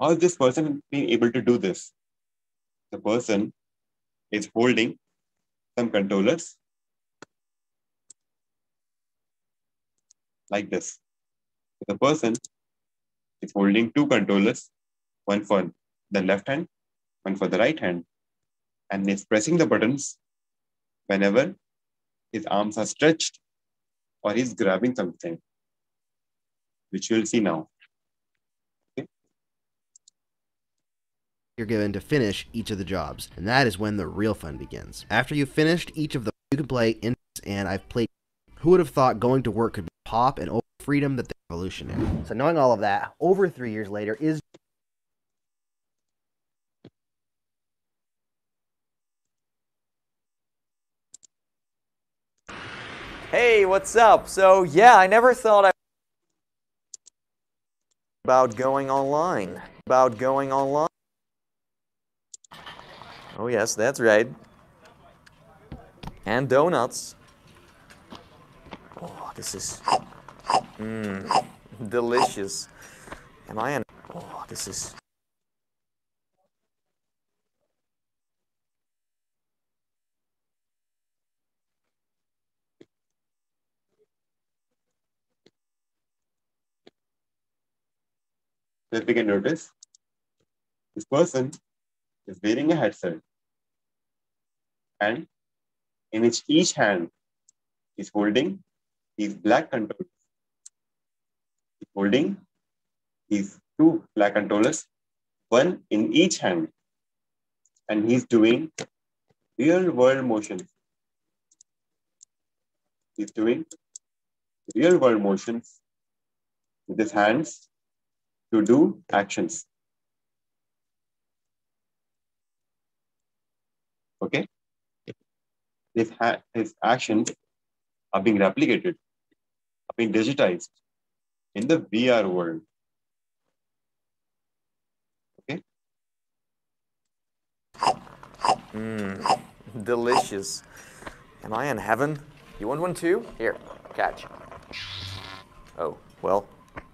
how is this person being able to do this? The person is holding some controllers like this. The person is holding two controllers, one for the left hand, one for the right hand, and is pressing the buttons whenever his arms are stretched or he's grabbing something, which you'll see now. Okay. You're given to finish each of the jobs, and that is when the real fun begins. After you've finished each of them, you can play in, and I've played. Who would have thought going to work could be pop and open freedom that they're revolutionary? So knowing all of that, over 3 years later is Hey, what's up? So yeah, I never thought I about going online. Oh yes, that's right. And donuts. Oh, this is delicious. Am I in? Oh, this is. If we can notice, this person is wearing a headset, and in each hand is holding these black controllers. He's holding these two black controllers, one in each hand, and he's doing real world motions. He's doing real world motions with his hands to do actions. Okay? His actions are being replicated, are being digitized in the VR world. Okay? Delicious. Am I in heaven? You want one too? Here, catch. Oh, well,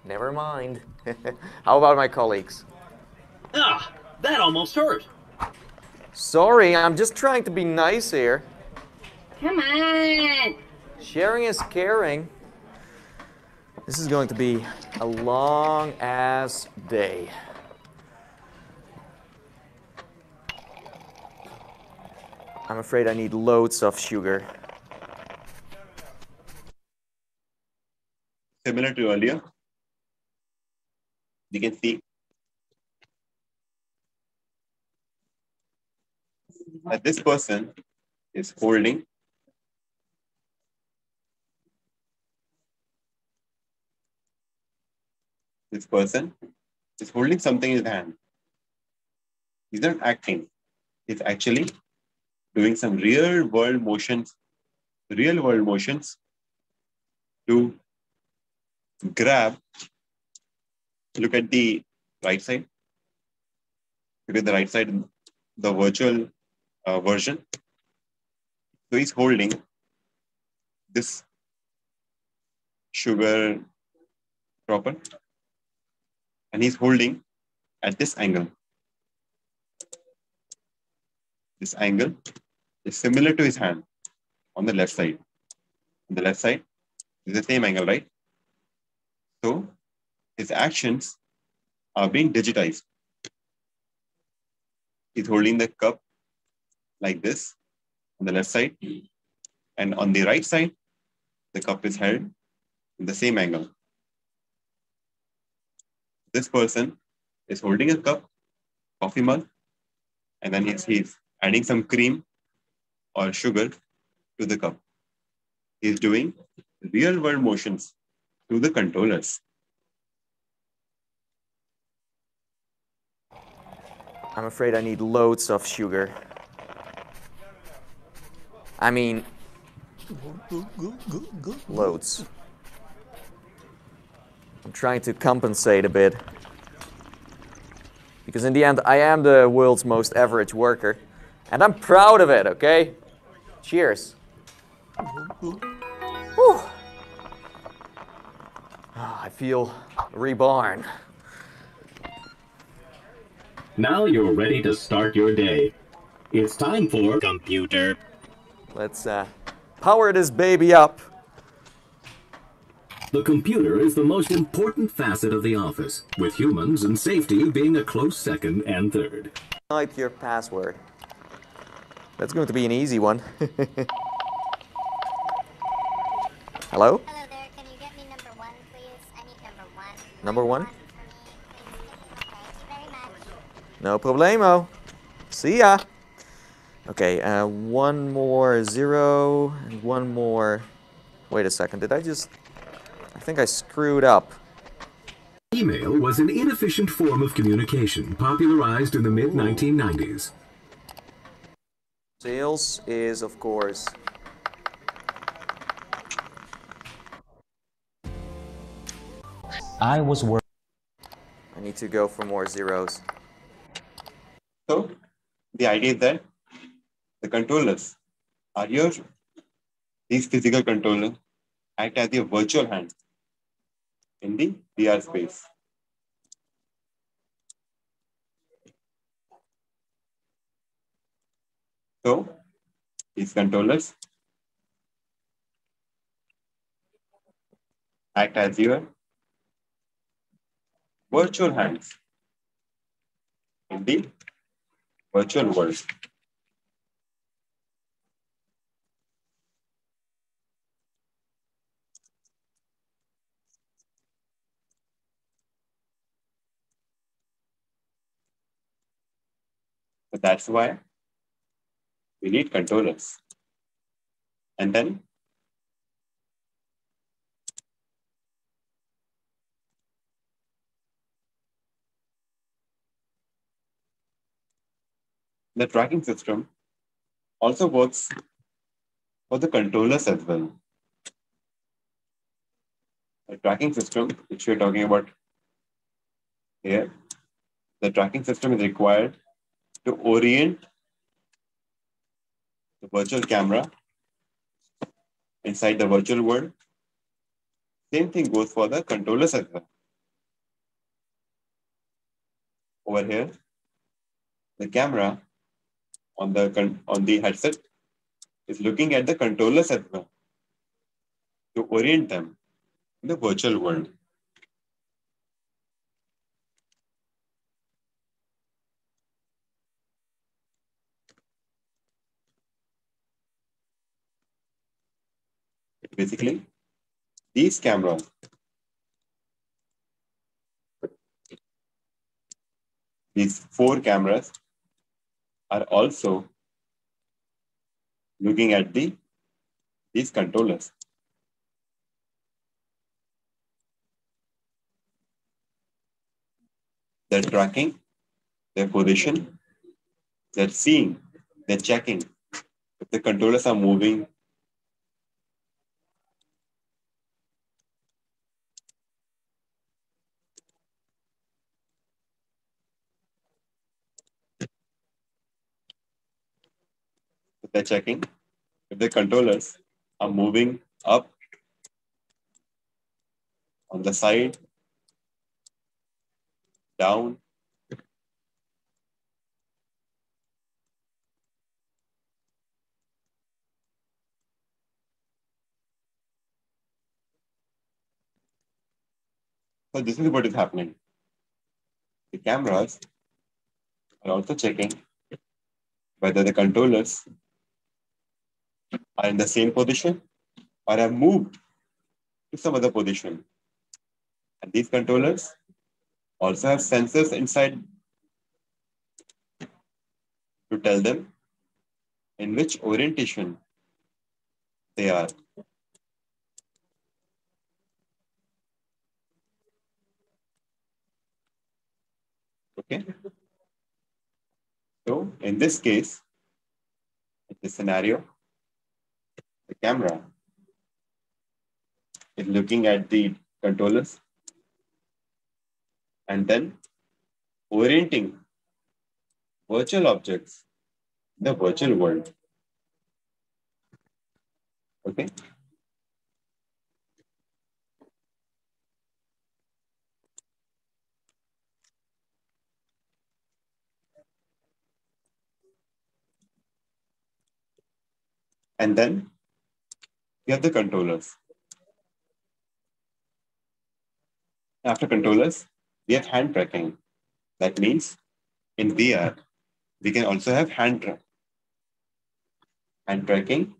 never mind. How about my colleagues? Ah, that almost hurt. Sorry, I'm just trying to be nice here. Come on. Sharing is caring. This is going to be a long-ass day. I'm afraid I need loads of sugar. Similar to earlier, you can see that this person is holding something in his hand. He's not acting. He's actually doing some real world motions to grab. Look at the right side. Look at the right side, the virtual version. So he's holding this sugar dropper, and he's holding at this angle. This angle is similar to his hand on the left side. On the left side is the same angle, right? So his actions are being digitized. He's holding the cup like this on the left side, and on the right side, the cup is held in the same angle. This person is holding a cup, coffee mug, and then he's adding some cream or sugar to the cup. He's doing real world motions to the controllers. I'm afraid I need loads of sugar. I mean, loads. I'm trying to compensate a bit. Because in the end, I am the world's most average worker. And I'm proud of it, okay? Cheers. Whew. I feel reborn. Now you're ready to start your day. It's time for computer. Let's power this baby up. The computer is the most important facet of the office, with humans and safety being a close second and third. Type your password. That's going to be an easy one. Hello? Hello there, can you get me number 1, please? I need number 1. Number 1? Thank you very much. No problemo. See ya. Okay, one more 0 and one more. Wait a second, did I just... I think I screwed up. Email was an inefficient form of communication popularized in the mid-1990s. Sales is, of course... I was worried. I need to go for more zeros. So, the idea is that the controllers are these physical controllers act as your virtual hand in the VR space. So, these controllers act as your virtual hands in the virtual world. So that's why we need controllers. And then the tracking system also works for the controllers as well. The tracking system, which we're talking about here, the tracking system is required to orient the virtual camera inside the virtual world. Same thing goes for the controllers as well. Over here, the camera on the headset is looking at the controllers as well to orient them in the virtual world. Basically, these cameras these 4 cameras are also looking at these controllers. They're tracking their position, they're seeing, they're checking if the controllers are moving. They're checking if the controllers are moving up, on the side, down. So this is what is happening. The cameras are also checking whether the controllers are in the same position or have moved to some other position. And these controllers also have sensors inside to tell them in which orientation they are. Okay. So in this case, in this scenario, the camera is looking at the controllers and then orienting virtual objects in the virtual world. Okay. And then we have the controllers. After controllers, we have hand tracking. That means in VR, we can also have hand tracking.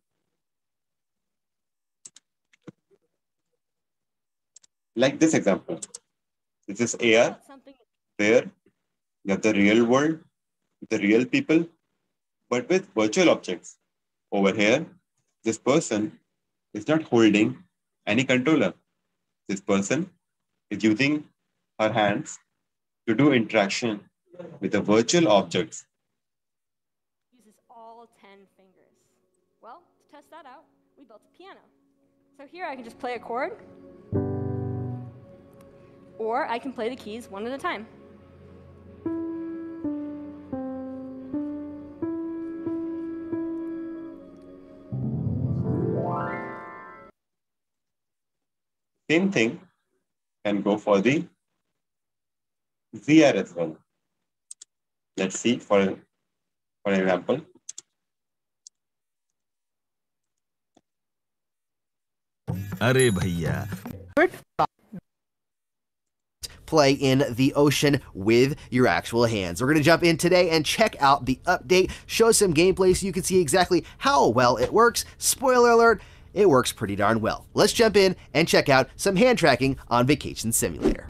Like this example. This is AR, where you have the real world, the real people, but with virtual objects. Over here, this person is not holding any controller. This person is using her hands to do interaction with the virtual objects. Uses all 10 fingers. Well, to test that out, we built a piano. So here I can just play a chord, or I can play the keys one at a time. Same thing can go for the VR as well. Let's see for example. अरे भैया play in the ocean with your actual hands. We're going to jump in today and check out the update, show some gameplay so you can see exactly how well it works. Spoiler alert, it works pretty darn well. Let's jump in and check out some hand tracking on Vacation Simulator.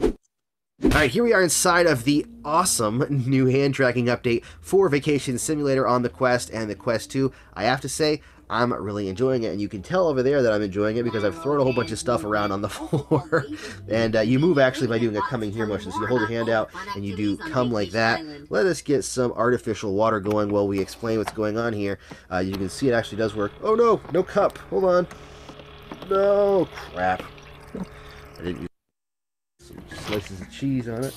Alright, here we are inside of the awesome new hand tracking update for Vacation Simulator on the Quest and the Quest 2. I have to say, I'm really enjoying it, and you can tell over there that I'm enjoying it because I've thrown a whole bunch of stuff around on the floor. And you move actually by doing a coming here motion. So you hold your hand out and you do come like that. Let us get some artificial water going while we explain what's going on here. You can see it actually does work. Oh no, no cup. Hold on. No, crap. I didn't use some slices of cheese on it.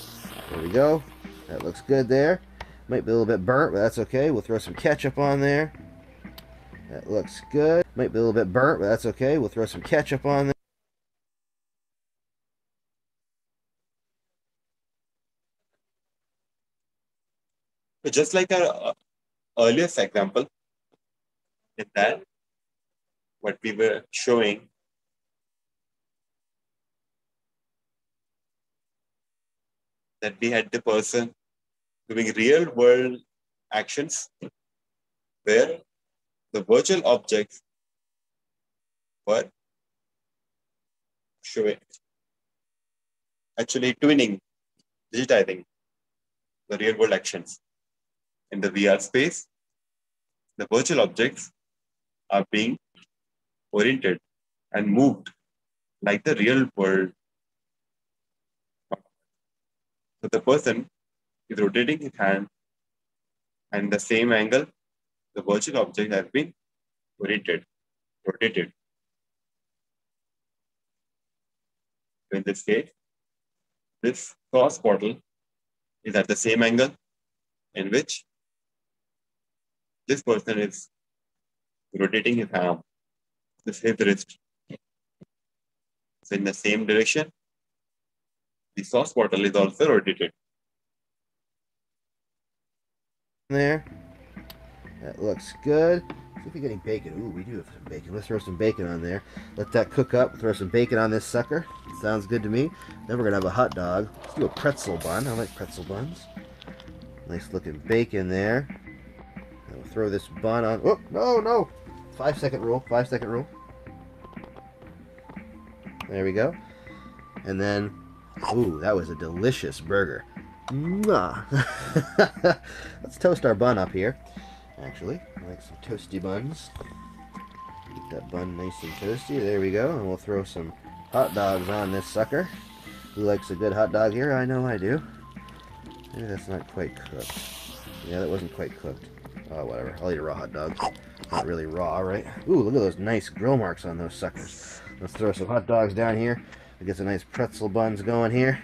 There we go. That looks good there. Might be a little bit burnt, but that's okay. We'll throw some ketchup on there. That looks good. Might be a little bit burnt, but that's okay. We'll throw some ketchup on there. So just like our earliest example, in that what we were showing, that we had the person doing real world actions where the virtual objects were showing, actually twinning, digitizing the real world actions. In the VR space, the virtual objects are being oriented and moved like the real world. So the person is rotating his hand, and in the same angle, the virtual object has been rotated. In this case, this sauce bottle is at the same angle in which this person is rotating his arm, his wrist. So in the same direction, the sauce bottle is also rotated. There. That looks good. See if we're getting bacon. Ooh, we do have some bacon. Let's throw some bacon on there. Let that cook up. Throw some bacon on this sucker. Sounds good to me. Then we're going to have a hot dog. Let's do a pretzel bun. I like pretzel buns. Nice looking bacon there. And we'll throw this bun on. Oh, no. 5-second rule. 5-second rule. There we go. And then, ooh, that was a delicious burger. Mwah. Let's toast our bun up here. Actually, I like some toasty buns. Get that bun nice and toasty. There we go. And we'll throw some hot dogs on this sucker. Who likes a good hot dog here? I know I do. Maybe that's not quite cooked. Yeah, that wasn't quite cooked. Oh, whatever. I'll eat a raw hot dog. Not really raw, right? Ooh, look at those nice grill marks on those suckers. Let's throw some hot dogs down here. We'll get some nice pretzel buns going here.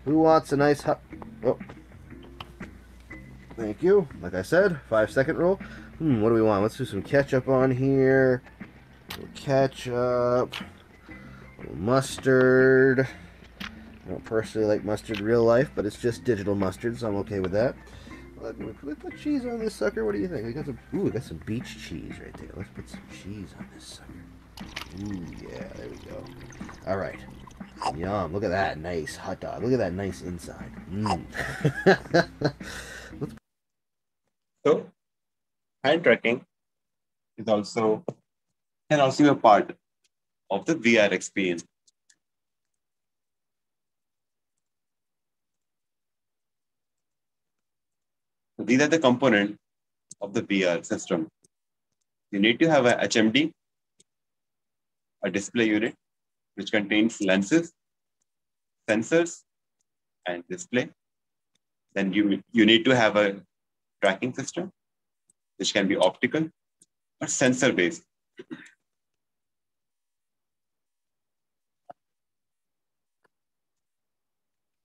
Who wants a nice hot... Oh. Thank you. Like I said, 5-second rule. What do we want? Let's do some ketchup on here. A little ketchup. A little mustard. I don't personally like mustard in real life, but it's just digital mustard, so I'm okay with that. Let's put cheese on this sucker. What do you think? We got some beach cheese right there. Let's put some cheese on this sucker. Ooh, yeah, there we go. All right. Yum. Look at that nice hot dog. Look at that nice inside. So, hand tracking is can also be a part of the VR experience. These are the components of the VR system. You need to have a HMD, a display unit, which contains lenses, sensors, and display. Then you need to have a tracking system, which can be optical or sensor-based.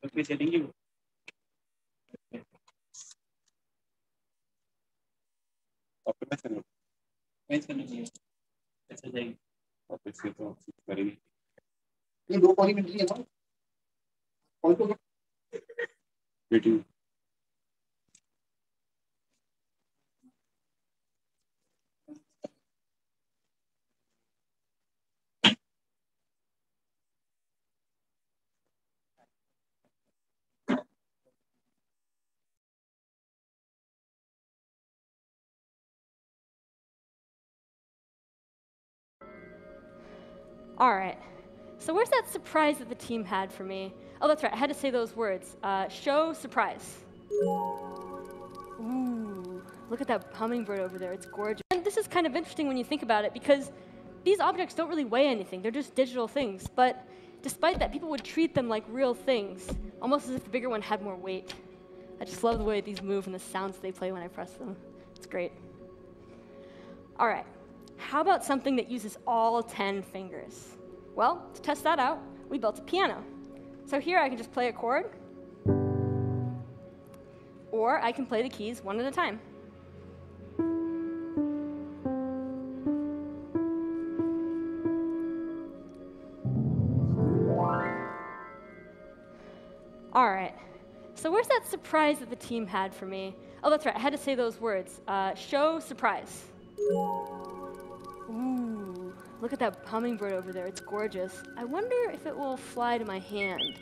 Let me telling you. All right. So where's that surprise that the team had for me? Oh, that's right. I had to say those words. Show surprise. Ooh, look at that hummingbird over there. It's gorgeous. And this is kind of interesting when you think about it, because these objects don't really weigh anything. They're just digital things. But despite that, people would treat them like real things, almost as if the bigger one had more weight. I just love the way these move and the sounds they play when I press them. It's great. All right. How about something that uses all 10 fingers? Well, to test that out, we built a piano. So here I can just play a chord, or I can play the keys one at a time. All right. So where's that surprise that the team had for me? Oh, that's right. I had to say those words. Show surprise. Ooh, look at that hummingbird over there. It's gorgeous. I wonder if it will fly to my hand.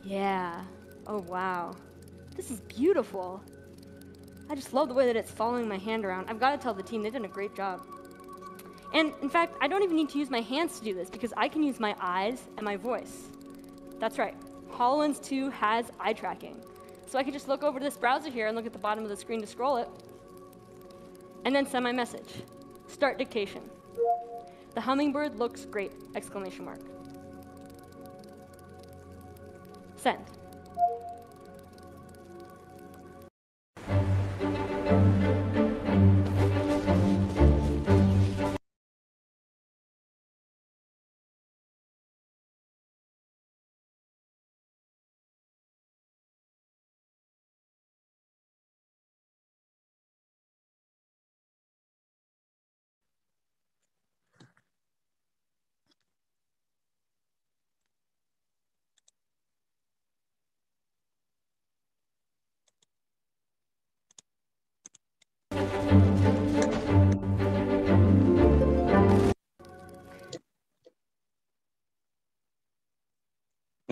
Yeah. Oh, wow. This is beautiful. I just love the way that it's following my hand around. I've got to tell the team, they've done a great job. And in fact, I don't even need to use my hands to do this, because I can use my eyes and my voice. That's right. HoloLens 2 has eye tracking. So I can just look over to this browser here and look at the bottom of the screen to scroll it, and then send my message. Start dictation. The hummingbird looks great! Exclamation mark. Send.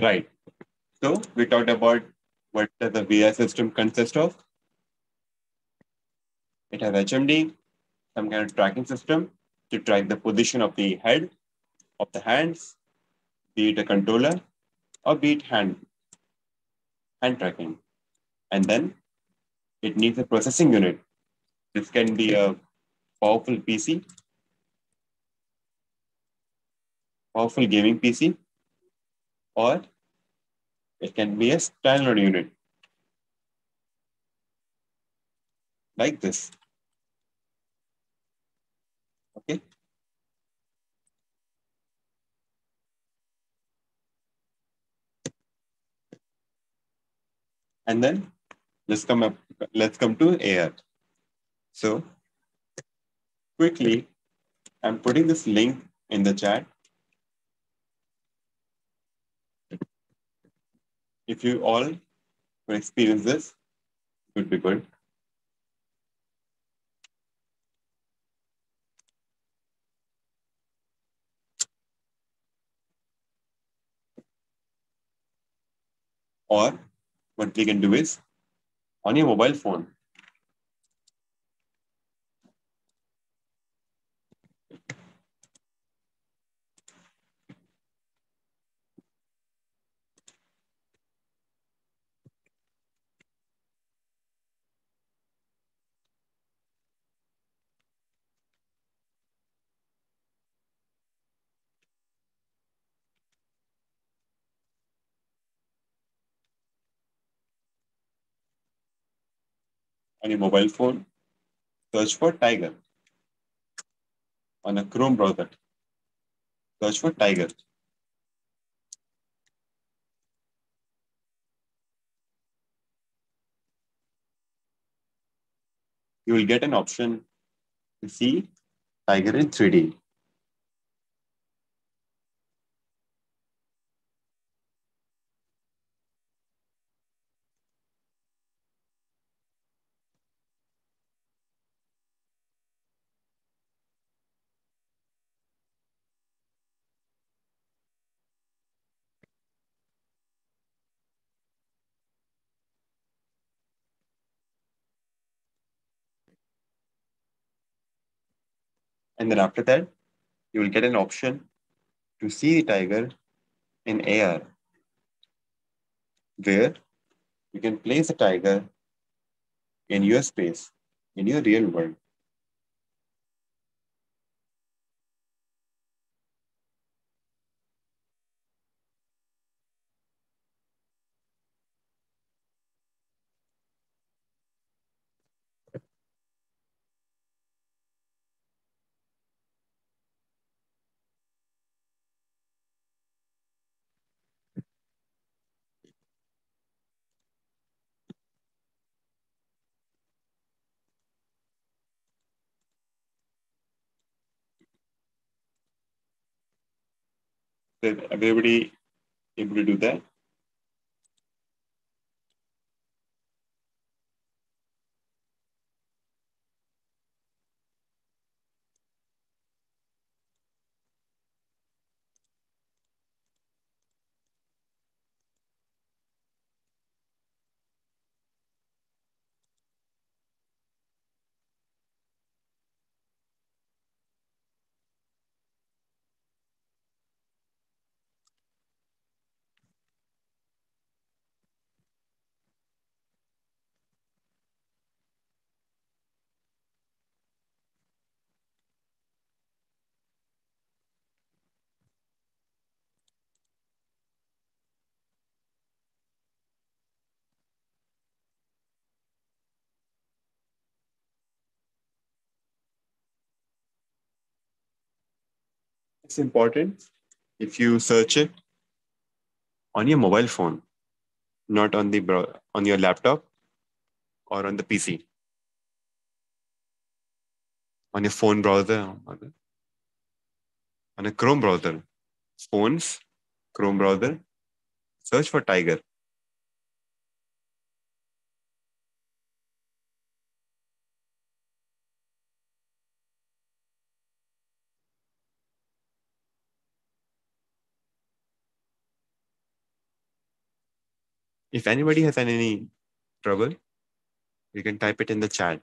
Right. So we talked about what does the VR system consist of. It has HMD, some kind of tracking system to track the position of the head, of the hands, be it a controller or be it hand tracking. And then it needs a processing unit. This can be a powerful PC, powerful gaming PC, or it can be a standalone unit like this. Okay. And then let's come to AR. So quickly, I'm putting this link in the chat. If you all will experience this, it would be good. Or what we can do is, on your mobile phone, search for Tiger. On a Chrome browser, search for Tiger. You will get an option to see Tiger in 3D. And then after that, you will get an option to see the tiger in AR, where you can place the tiger in your space, in your real world. Is everybody able to do that? It's important if you search it on your mobile phone, not on on your laptop or on the PC. On your phone browser, on a Chrome browser, phones, Chrome browser, search for Tiger. If anybody has any trouble, you can type it in the chat.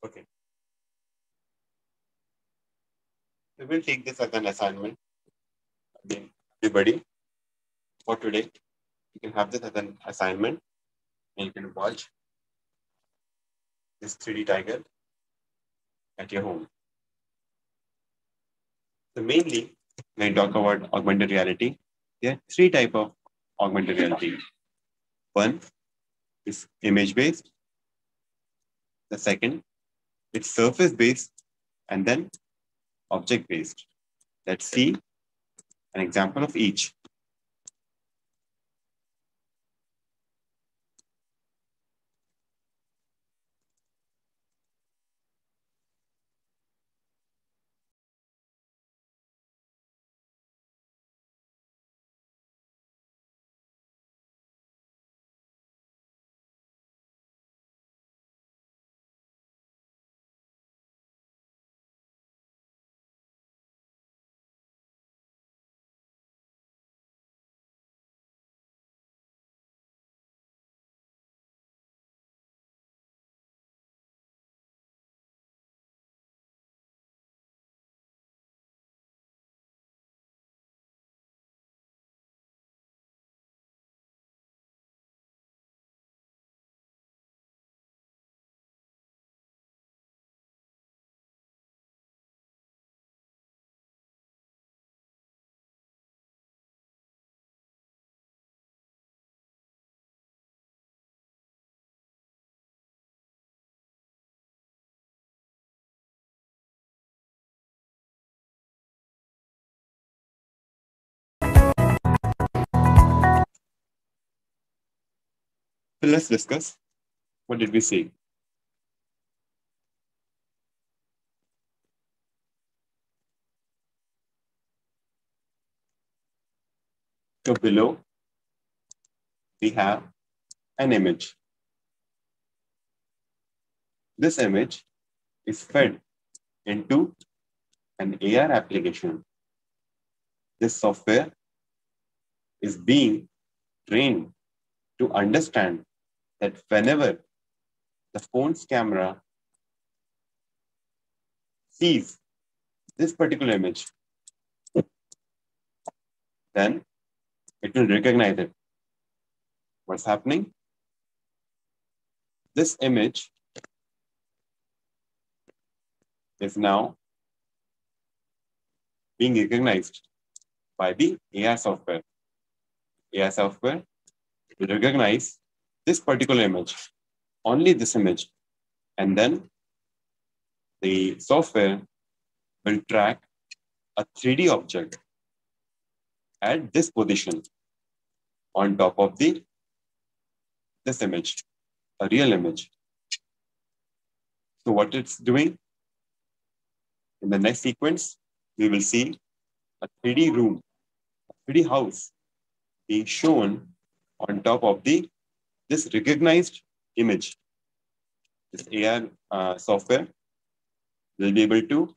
Okay. We will take this as an assignment. Again, everybody, for today, you can have this as an assignment and you can watch this 3D tiger at your home. So mainly, when I talk about augmented reality, there are three types of augmented reality. One is image-based. The second, it's surface-based. And then object-based. Let's see an example of each. So let's discuss, what did we see? So below, we have an image. This image is fed into an AR application. This software is being trained to understand that whenever the phone's camera sees this particular image, then it will recognize it. What's happening? This image is now being recognized by the AI software. AI software will recognize this particular image, only this image, and then the software will track a 3D object at this position on top of this image, a real image. So what it's doing, in the next sequence, we will see a 3D room, a 3D house being shown on top of this recognized image. This AR software will be able to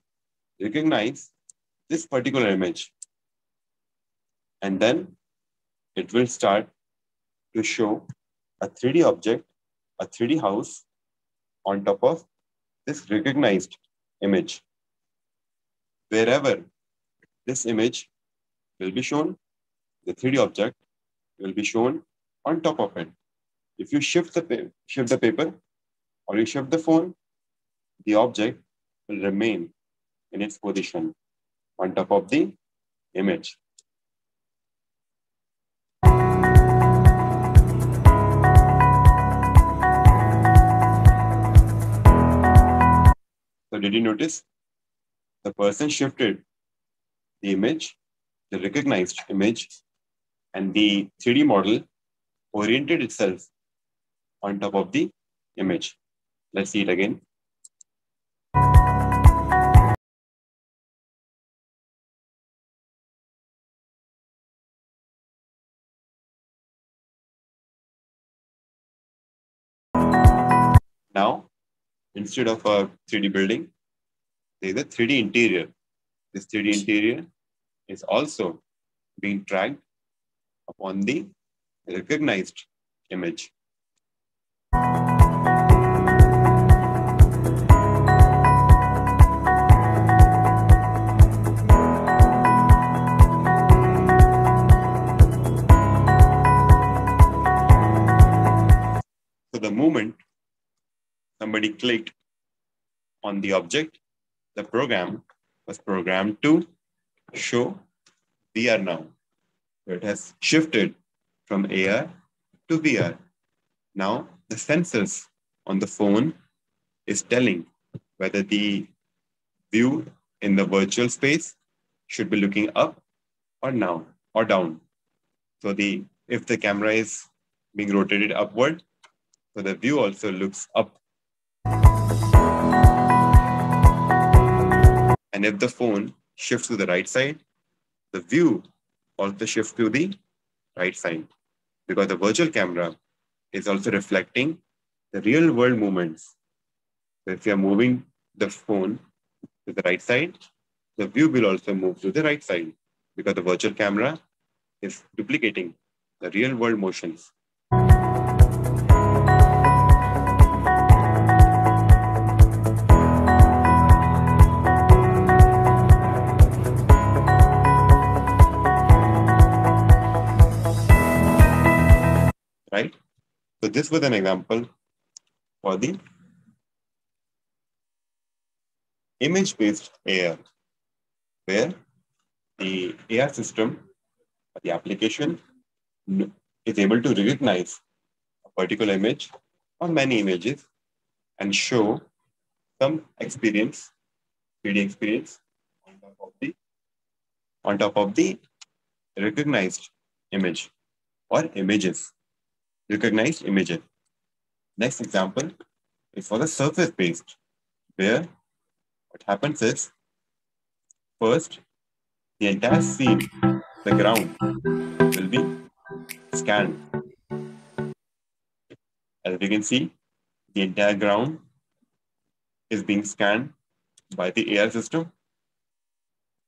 recognize this particular image. And then it will start to show a 3D object, a 3D house on top of this recognized image. Wherever this image will be shown, the 3D object will be shown on top of it. If you shift the paper or you shift the phone, the object will remain in its position on top of the image. So did you notice? The person shifted the image, the recognized image, and the 3D model oriented itself on top of the image. Let's see it again. Now, instead of a 3D building, there is a 3D interior. This 3D interior is also being tracked upon the recognized image. So the moment somebody clicked on the object, the program was programmed to show VR now. So it has shifted from AR to VR. Now the sensors on the phone is telling whether the view in the virtual space should be looking up or down. So if the camera is being rotated upward, so the view also looks up. And if the phone shifts to the right side, the view also shifts to the right side, because the virtual camera is also reflecting the real world movements. So if you are moving the phone to the right side, the view will also move to the right side, because the virtual camera is duplicating the real world motions. Right? So this was an example for the image-based AR, where the AR system, the application, is able to recognize a particular image or many images and show some experience, 3D experience on top of the recognized image or images, recognized images. Next example is for the surface-based, where what happens is, first, the entire scene, the ground, will be scanned. As we can see, the entire ground is being scanned by the AR system.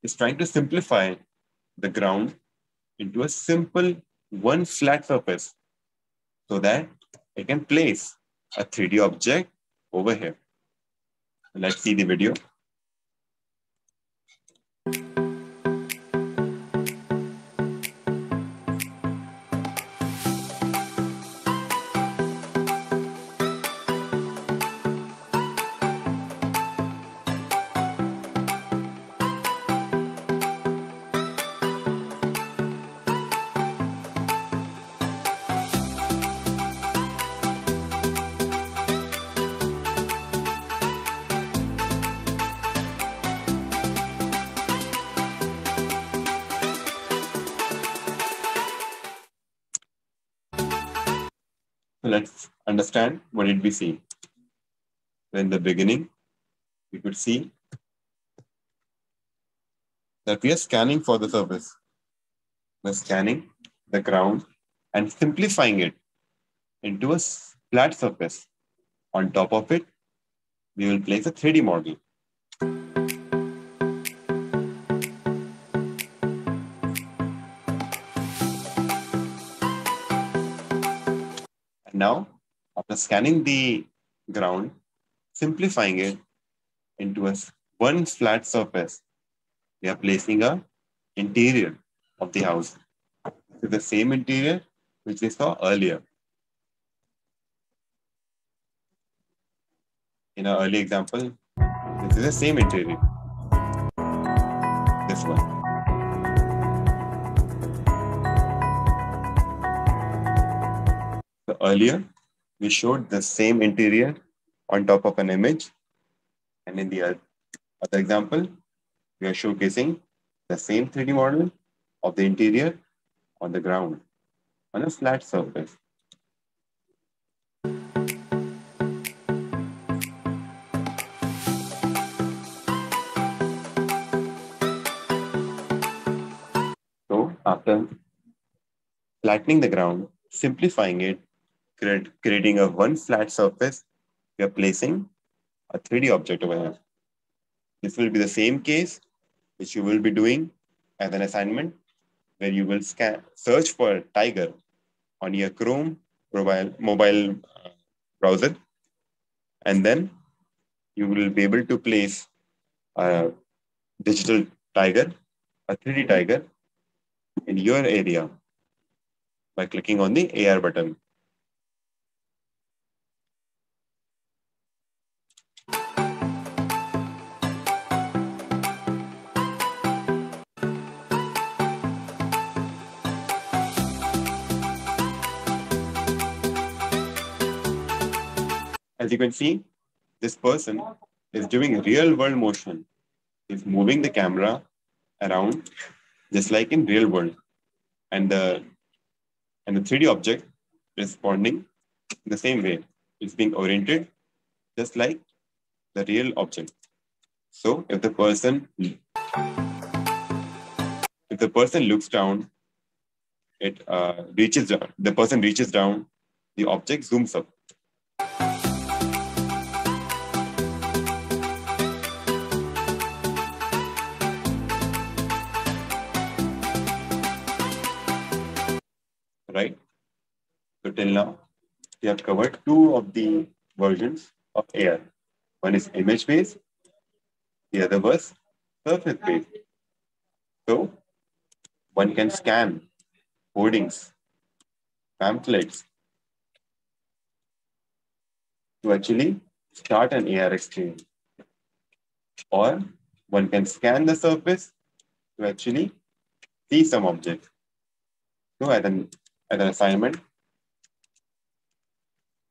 It's trying to simplify the ground into a simple one flat surface so that it can place a 3D object over here. Let's see the video. So let's understand what did we see. In the beginning, we could see that we are scanning for the surface. We're scanning the ground and simplifying it into a flat surface. On top of it, we will place a 3D model. And now, after scanning the ground, simplifying it into one flat surface, we are placing a interior of the house. This is the same interior which we saw earlier. In our early example, this is the same interior. This one. So earlier, we showed the same interior on top of an image. And in the other example, we are showcasing the same 3D model of the interior on the ground, on a flat surface. So after flattening the ground, simplifying it, creating a one flat surface, we are placing a 3D object over here. This will be the same case which you will be doing as an assignment, where you will search for tiger on your Chrome mobile browser, and then you will be able to place a digital tiger, a 3D tiger, in your area by clicking on the AR button. As you can see, this person is doing real world motion. He's moving the camera around just like in real world. And the 3D object responding in the same way. It's being oriented just like the real object. So if the person looks down, the person reaches down, the object zooms up. Right? So till now, we have covered two of the versions of AR. One is image-based, the other was surface-based. So one can scan hoardings, pamphlets to actually start an AR experience. Or one can scan the surface to actually see some object. So as an assignment,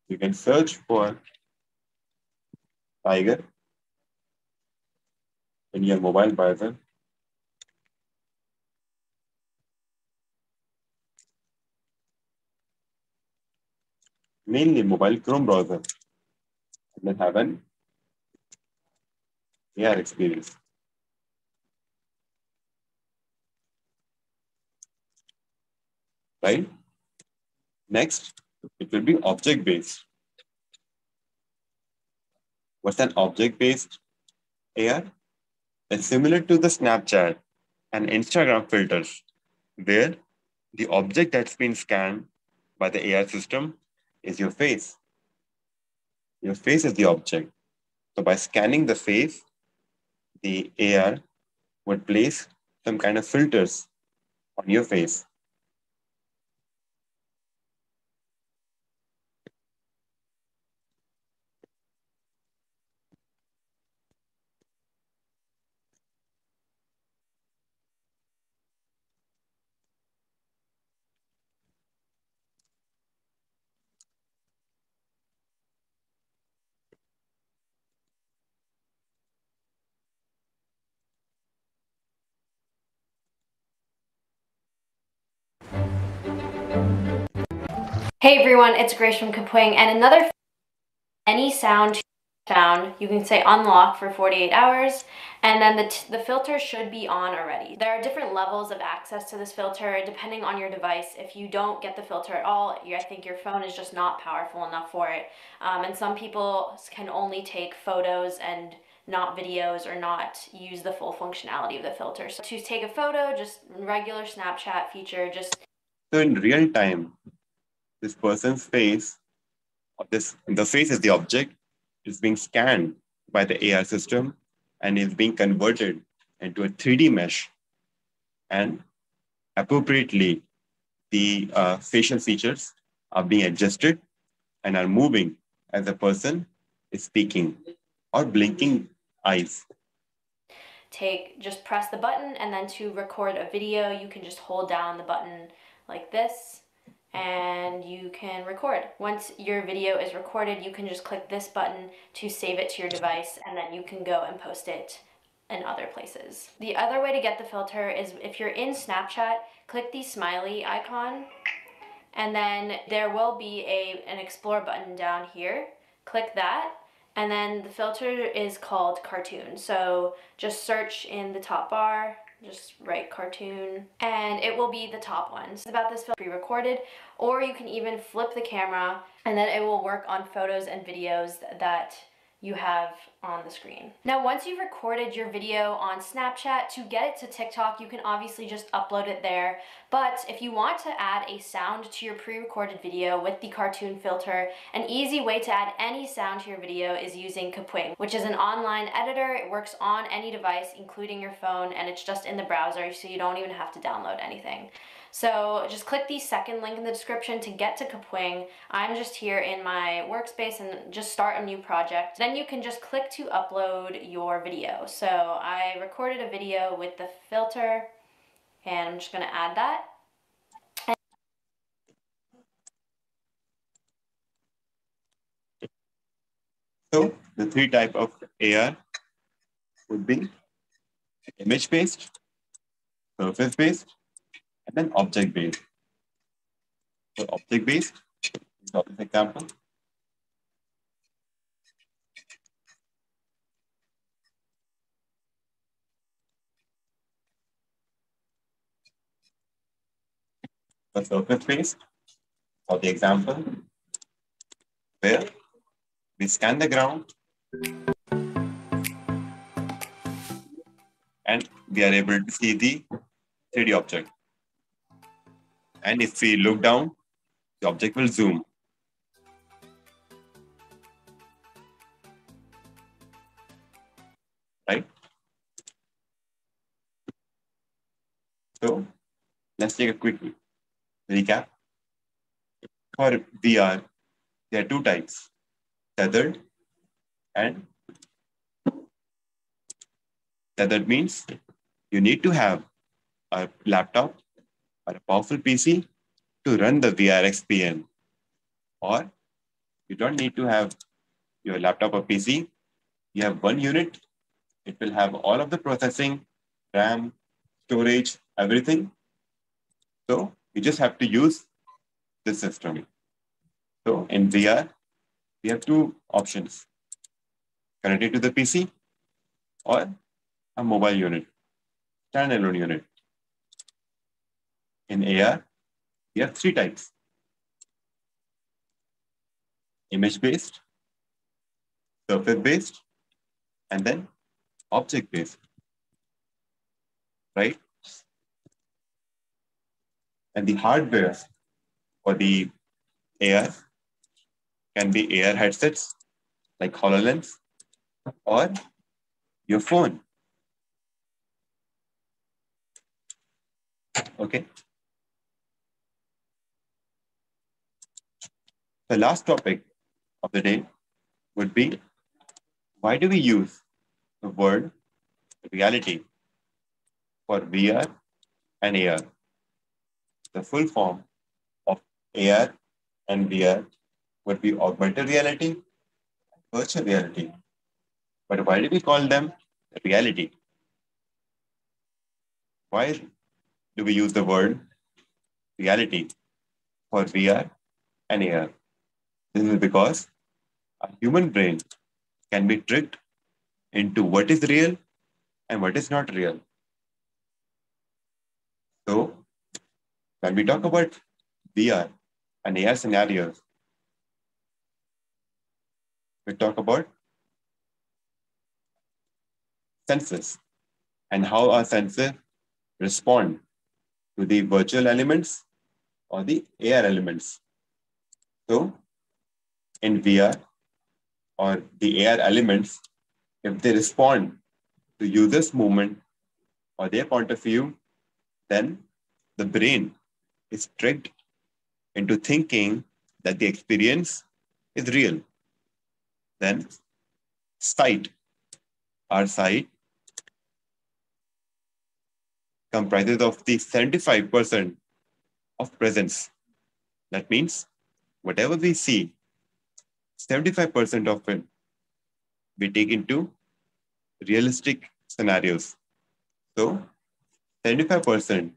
you can search for tiger in your mobile browser. Mainly mobile Chrome browser. And then have an AR experience. Right? Next, it will be object-based. What's an object-based AR? It's similar to the Snapchat and Instagram filters, where the object that's been scanned by the AR system is your face. Your face is the object. So by scanning the face, the AR would place some kind of filters on your face. Hey everyone, it's Grace from Kapwing, and another any sound found, you can say unlock for 48 hours, and then the filter should be on already. There are different levels of access to this filter depending on your device. If you don't get the filter at all, I think your phone is just not powerful enough for it. And some people can only take photos and not videos, or not use the full functionality of the filter. So to take a photo, just regular Snapchat feature, just... So in real time, this person's face, the face is the object, is being scanned by the AR system and is being converted into a 3D mesh. And appropriately, the facial features are being adjusted and are moving as the person is speaking or blinking eyes. Just press the button, and then to record a video, you can just hold down the button like this, and you can record. Once your video is recorded, you can just click this button to save it to your device, and then you can go and post it in other places. The other way to get the filter is if you're in Snapchat, click the smiley icon, and then there will be an explore button down here. Click that, and then the filter is called cartoon. So just search in the top bar, just write cartoon, and it will be the top one. It's about this film pre-recorded, or you can even flip the camera, and then it will work on photos and videos that you have on the screen. Now, once you've recorded your video on Snapchat, to get it to TikTok, you can obviously just upload it there. But if you want to add a sound to your pre-recorded video with the cartoon filter, an easy way to add any sound to your video is using Kapwing, which is an online editor. It works on any device, including your phone, and it's just in the browser, so you don't even have to download anything. So just click the second link in the description to get to Kapwing. I'm just here in my workspace and just start a new project. Then you can just click to upload your video. So I recorded a video with the filter, and I'm just gonna add that. So the three types of AR would be image-based, surface-based, and then object-based. So object-based is this example. The surface-based for the example where we scan the ground and we are able to see the 3D object. And if we look down, the object will zoom. Right? So let's take a quick recap. For VR, there are two types, tethered and tethered means you need to have a laptop or a powerful PC to run the VR XPN. Or you don't need to have your laptop or PC. You have one unit. It will have all of the processing, RAM, storage, everything. So you just have to use this system. So in VR, we have two options. Connect it to the PC or a mobile unit, standalone unit. In AR, we have three types. Image-based, surface-based, and then object-based, right? And the hardware for the AR can be AR headsets like HoloLens or your phone. Okay. The last topic of the day would be, why do we use the word reality for VR and AR? The full form of AR and VR would be augmented reality, virtual reality. But why do we call them reality? Why do we use the word reality for VR and AR? This is because a human brain can be tricked into what is real and what is not real. So, when we talk about VR and AR scenarios, we talk about senses and how our senses respond to the virtual elements or the AR elements. So, in VR or the AR elements, if they respond to users' movement or their point of view, then the brain is tricked into thinking that the experience is real. Then sight, our sight comprises of the 75% of presence. That means whatever we see, 75% of it we take into realistic scenarios. So 75%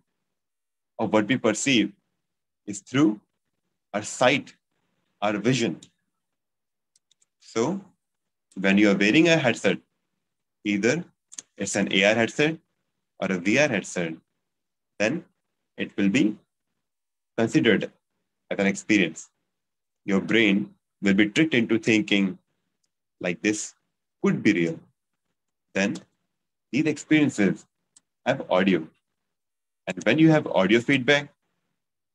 of what we perceive is through our sight, our vision. So when you are wearing a headset, either it's an AR headset or a VR headset, then it will be considered as an experience. Your brain will be tricked into thinking like this could be real. Then these experiences have audio. And when you have audio feedback,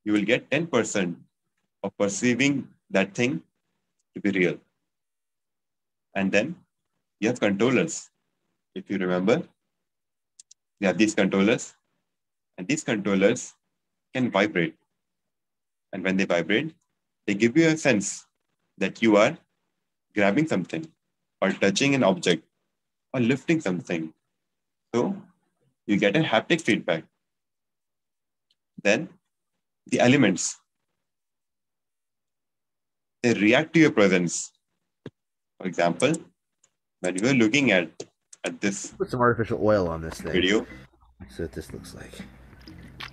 you will get 10% of perceiving that thing to be real. And then you have controllers. If you remember, you have these controllers, and these controllers can vibrate. And when they vibrate, they give you a sense that you are grabbing something or touching an object or lifting something. So you get a haptic feedback. Then the elements, they react to your presence. For example, when you are looking at this Put some artificial oil on this thing. video, see what this looks like.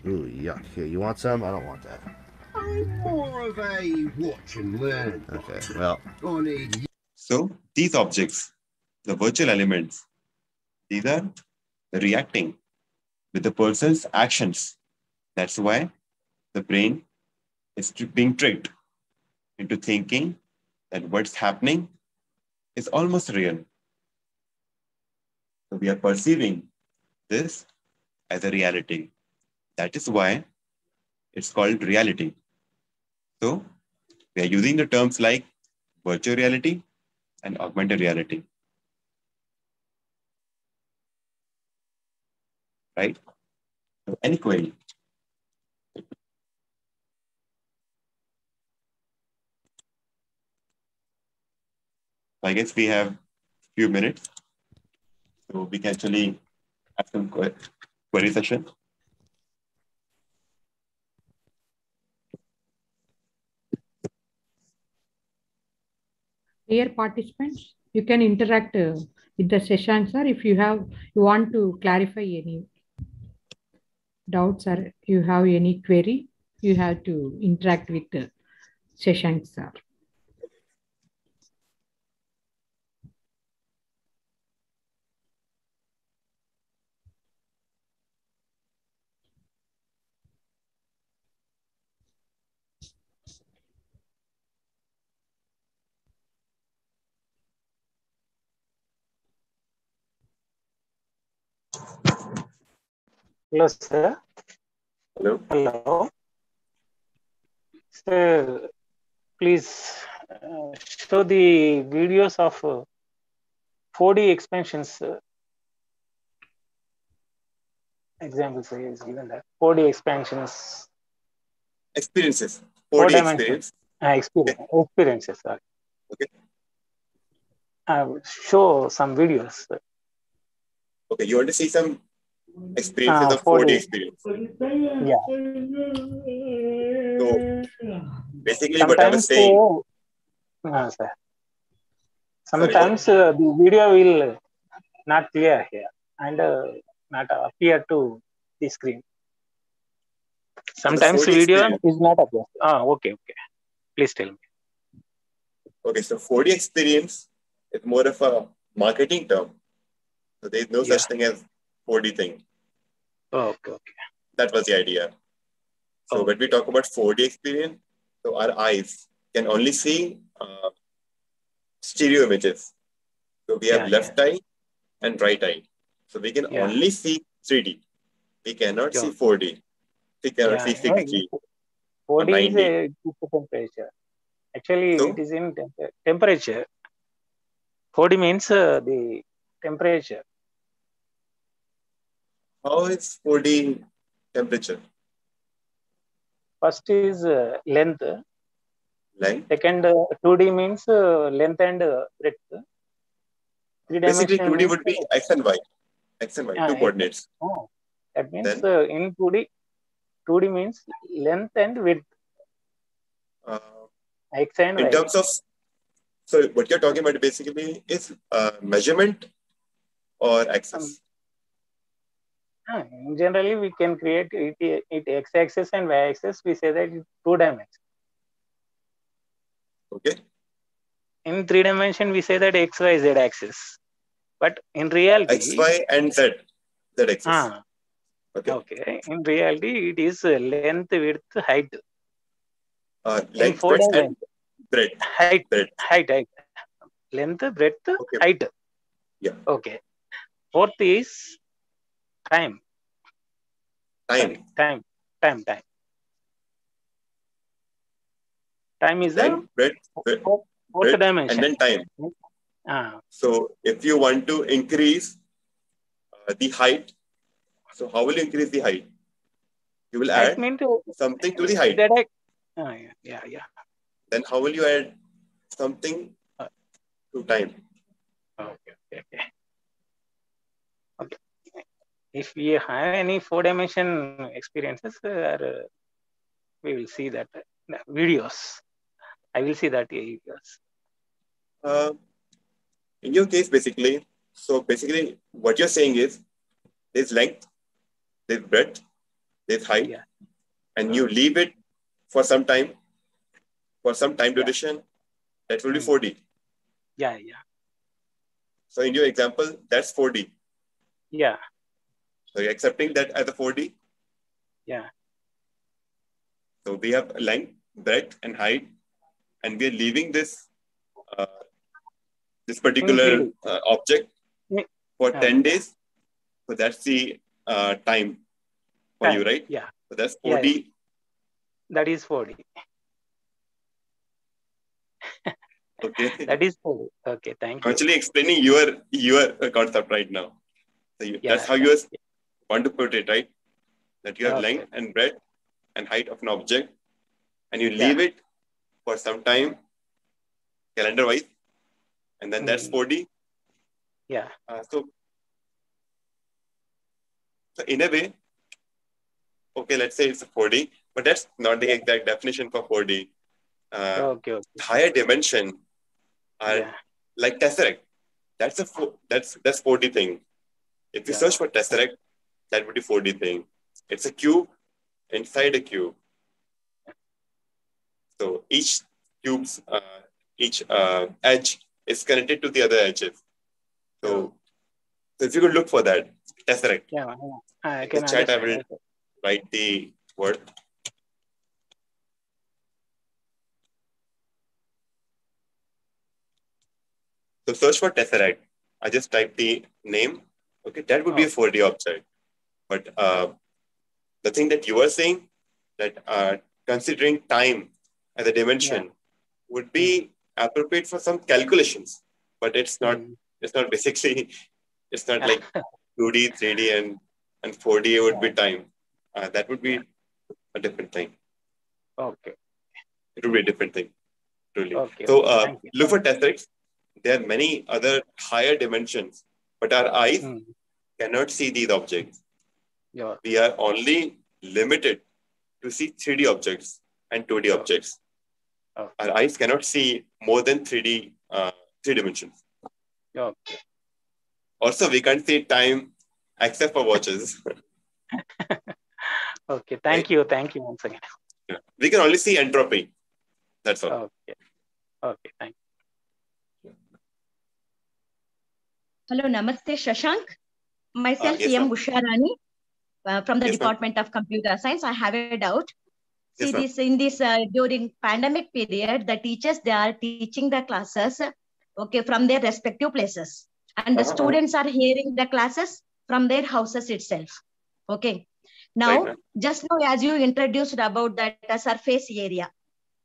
Ooh, yuck. Here, you want some? I don't want that. I'm more of a watch and learn. Okay, well. So these objects, the virtual elements, these are reacting with the person's actions. That's why the brain is being tricked into thinking that what's happening is almost real. So we are perceiving this as a reality. That is why it's called reality. So we are using the terms like virtual reality and augmented reality. Right? So any query? I guess we have a few minutes. So we can actually have some query session. Dear participants, you can interact with the session, sir, if you want to clarify any doubts or you have any query, you have to interact with the session, sir. Hello, sir. Hello. Hello. Sir, please show the videos of 4D expansions. Examples is given that 4D expansions. Experiences. 4 4D dimensions. experience. Experiences. Sorry. Okay. Show some videos. Okay, you want to see some experiences of 4D experience. Yeah. So basically Sometimes, what I was saying. Sir. Sometimes the video will not clear here and not appear to the screen. Sometimes the video experience. is not appear. Okay. Please tell me. Okay, so 4D experience is more of a marketing term. So there is no such thing as 4D thing. Okay. That was the idea. So when we talk about 4D experience, so our eyes can only see stereo images. So we have left eye and right eye. So we can only see 3D. We cannot see 4D. We cannot see 6G. 4D is a temperature. Actually, it is in temperature. 4D means the temperature. How is 4D temperature? First is length. Length. Second, 2D means length and breadth. Basically, 2D would be X and Y. X and Y, two coordinates. That means in 2D means length and width. X and Y. In terms of, so what you're talking about basically is measurement or axis? Generally, we can create it x-axis and y-axis. We say that it's 2 dimensions. Okay. In 3 dimension, we say that x, y, z axis. But in reality, X, Y, and Z axis. Okay. In reality, it is length, width, height. Length, width, and breadth. Height. Length, breadth, height. Yeah. Okay. Fourth is time. Time. Time is the fourth dimension. And then time. So if you want to increase the height, so how will you increase the height? You will add something to the height. Yeah. Then how will you add something to time? Okay. If we have any 4-dimension experiences, we will see that videos. I will see that videos. In your case, basically, what you're saying is there's length, there's breadth, this height, and you leave it for some time, duration, that will be 4D. Yeah. So in your example, that's 4D. Yeah. So you're accepting that as a 4D? Yeah. So we have length, breadth, and height, and we are leaving this this particular object for 10 days. So that's the time for you, right? Yeah. So that's 4D. Yeah. That is 4D. Okay. That is 4D. Okay, thank you. Actually explaining your concept right now. So that's how you want to put it, right? That you have length and breadth and height of an object, and you leave it for some time, calendar-wise, and then that's 4D. Yeah. So in a way, okay, let's say it's a 4D, but that's not the exact definition for 4D. Higher dimension are like tesseract. That's 4D thing. If you search for tesseract, that would be 4D thing. It's a cube inside a cube. So each cube's edge is connected to the other edges. So if you could look for that tesseract, I in can the chat I will understand. write the word. So search for tesseract. I just type the name. Okay, that would be a 4D object. But the thing that you are saying, that considering time as a dimension would be appropriate for some calculations, but it's not. It's not basically. It's not like 2D, 3D, and 4D would be time. That would be a different thing. Okay. It would be a different thing. Truly. Okay. So look for tesseracts. There are many other higher dimensions, but our eyes cannot see these objects. We are only limited to see 3D objects and 2D objects. Our eyes cannot see more than 3 dimensions. Okay. Also, we can't see time except for watches. Okay. Thank you. Thank you once again. Yeah. We can only see entropy. That's all. Okay. Okay. Thank you. Hello, Namaste, Shashank. Myself, yes, CM Usharani from the Yes, Department of Computer Science. I have a doubt. See, Yes, ma'am. during pandemic period, the teachers, they are teaching the classes, okay, from their respective places. And the students are hearing the classes from their houses itself. Okay. Now, Right, just now, as you introduced about that surface area.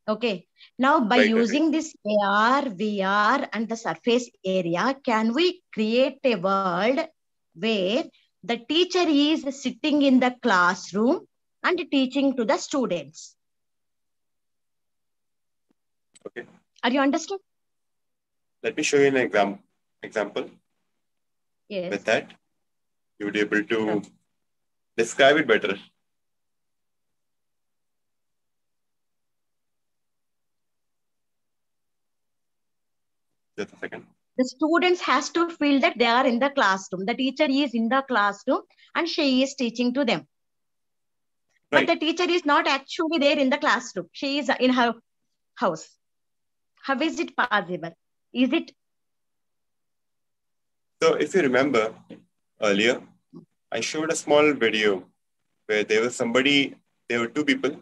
Okay. Now, by using this AR, VR, and the surface area, can we create a world where the teacher is sitting in the classroom and teaching to the students? Okay. Are you understood? Let me show you an example. Yes. With that, you would be able to describe it better. Just a second. The students has to feel that they are in the classroom. The teacher is in the classroom and she is teaching to them. But the teacher is not actually there in the classroom. She is in her house. How is it possible? Is it? So if you remember earlier, I showed a small video where there were two people